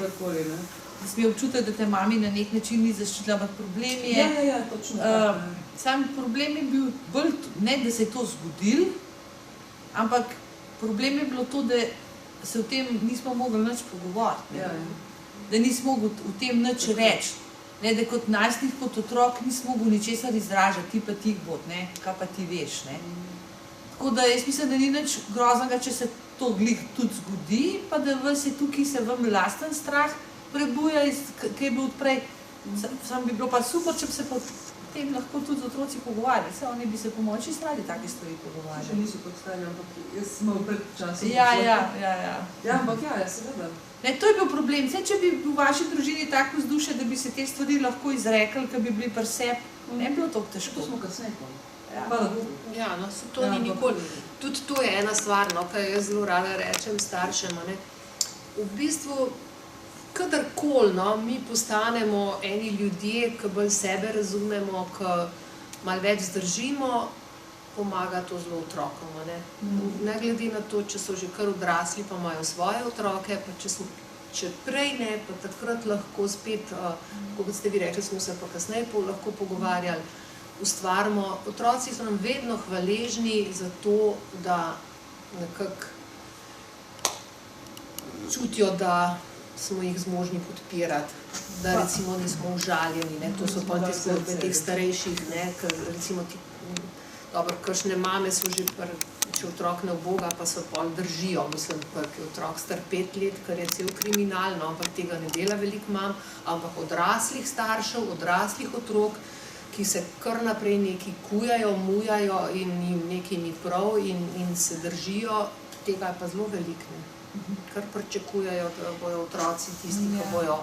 Jaz mi občutek, da te mami na nek način ni zaščitila, ampak problem je... Ja, točno tako. Sam problem je bil bolj, ne da se je to zgodilo, ampak problem je bilo to, da se o tem nismo mogli nič pogovoriti, da nismo mogli o tem nič reči, da kot najstnik, kot otrok nismo mogli ničesar izražati, ti pa tih bod, kaj pa ti veš. Tako da jaz mislim, da ni nič groznega, če se to glih tudi zgodi, pa da vas je tukaj se vam lasten strah prebuja, kaj je bil odprej. Sam bi bilo pa super, če bi se tem lahko tudi z otroci pogovarjali. Oni bi se po moji čisto radi take stvari pogovarjali. Še niso podstavili, ampak jaz smo pred časom. Ja, ampak seveda. To je bil problem. Če bi v vaši družini tako vzdušje, da bi se te stvari lahko izrekli, ki bi bili pri sebi, ne bi bilo toliko težko. To smo kasneje. Hvala Bogu. Ja, no, se to ni nikoli. Tudi to je ena stvar, no, kar jaz zelo rada rečem staršem. Ne. V bistvu, kadarkoli no, mi postanemo eni ljudje, ki bolj sebe razumemo, ki malo več zdržimo, pomaga to zelo otrokom. Ne glede na to, če so že kar odrasli, pa imajo svoje otroke, pa če prej ne, pa takrat lahko spet, kot ste vi rekli, smo se pa kasneje lahko pogovarjali, ustvarimo. Otroci so nam vedno hvaležni za to, da nekako čutijo, da smo jih zmožni podpirati, da recimo nismo užaljeni. To so pa te zgodbe teh starejših, ker recimo ti, dobro, kakšne mame so že, če otrok ne uboga, pa so pol držijo. Mislim, ker je otrok star 5 let, kar je cel kriminal, no, ampak tega ne dela veliko mam, ampak odraslih staršev, odraslih otrok, ki se kar naprej neki kujajo, mujajo in jim nekaj ni prav in se držijo, tega je pa zelo veliko. Kar pričakujejo, da bojo otroci tisti, ki bojo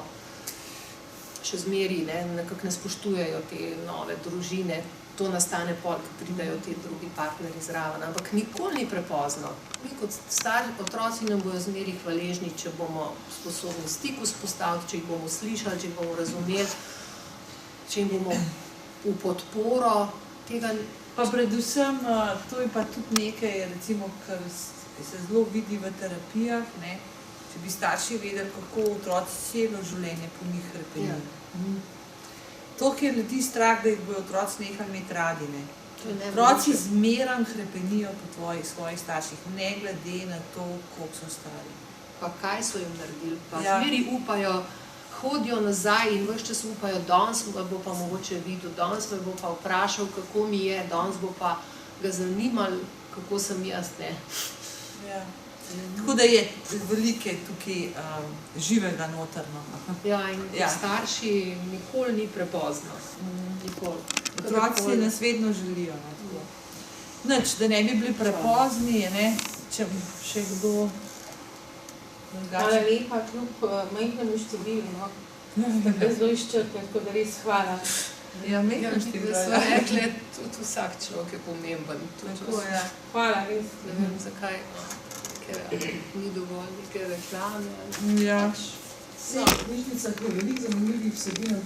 še zmeri, nekako ne spoštujejo te nove družine. To nastane pol, ko pridajo ti drugi partnerji zraven. Ampak nikoli ni prepozno. Mi kot stari otroci nam bojo zmeri hvaležni, če bomo sposobni stik vzpostaviti, če jih bomo slišali, če jih bomo razumeli, če jim bomo v podporo tega. Pa predvsem, to je pa tudi nekaj, recimo, kar se zelo vidi v terapijah, če bi starši vedeli, kako otroci celo življenje po njih hrepenijo. Toliko je ljudi strah, da jih bojo otroci nehali imeti radi. Otroci zmerom hrepenijo po svojih starših, ne glede na to, koliko so stari. Pa kaj so jim naredili? Pa zmeri upajo, hodijo nazaj in ves čas upajo, danes bo pa mogoče videl, danes me bo pa vprašal, kako mi je, danes bo pa ga zanimalo, kako sem jaz. Tako da je velike tukaj živega notrno. Ja, in starši nikoli ni prepozno. Nikoli. Otroci nas vedno želijo. Nič, da ne bi bili prepozni, če še kdo... Hvala lepa, kljub majhnemu številu, tako zelo izčrpno, tako da res hvala. Ja, majhnemu številu. Da smo rekli, tudi vsak človek je pomemben. Hvala, res. Ne vem, zakaj, ker ni dovolj neke reklame. Ja. Vse knjižnica, ki je veliko zanimljivih vsebin,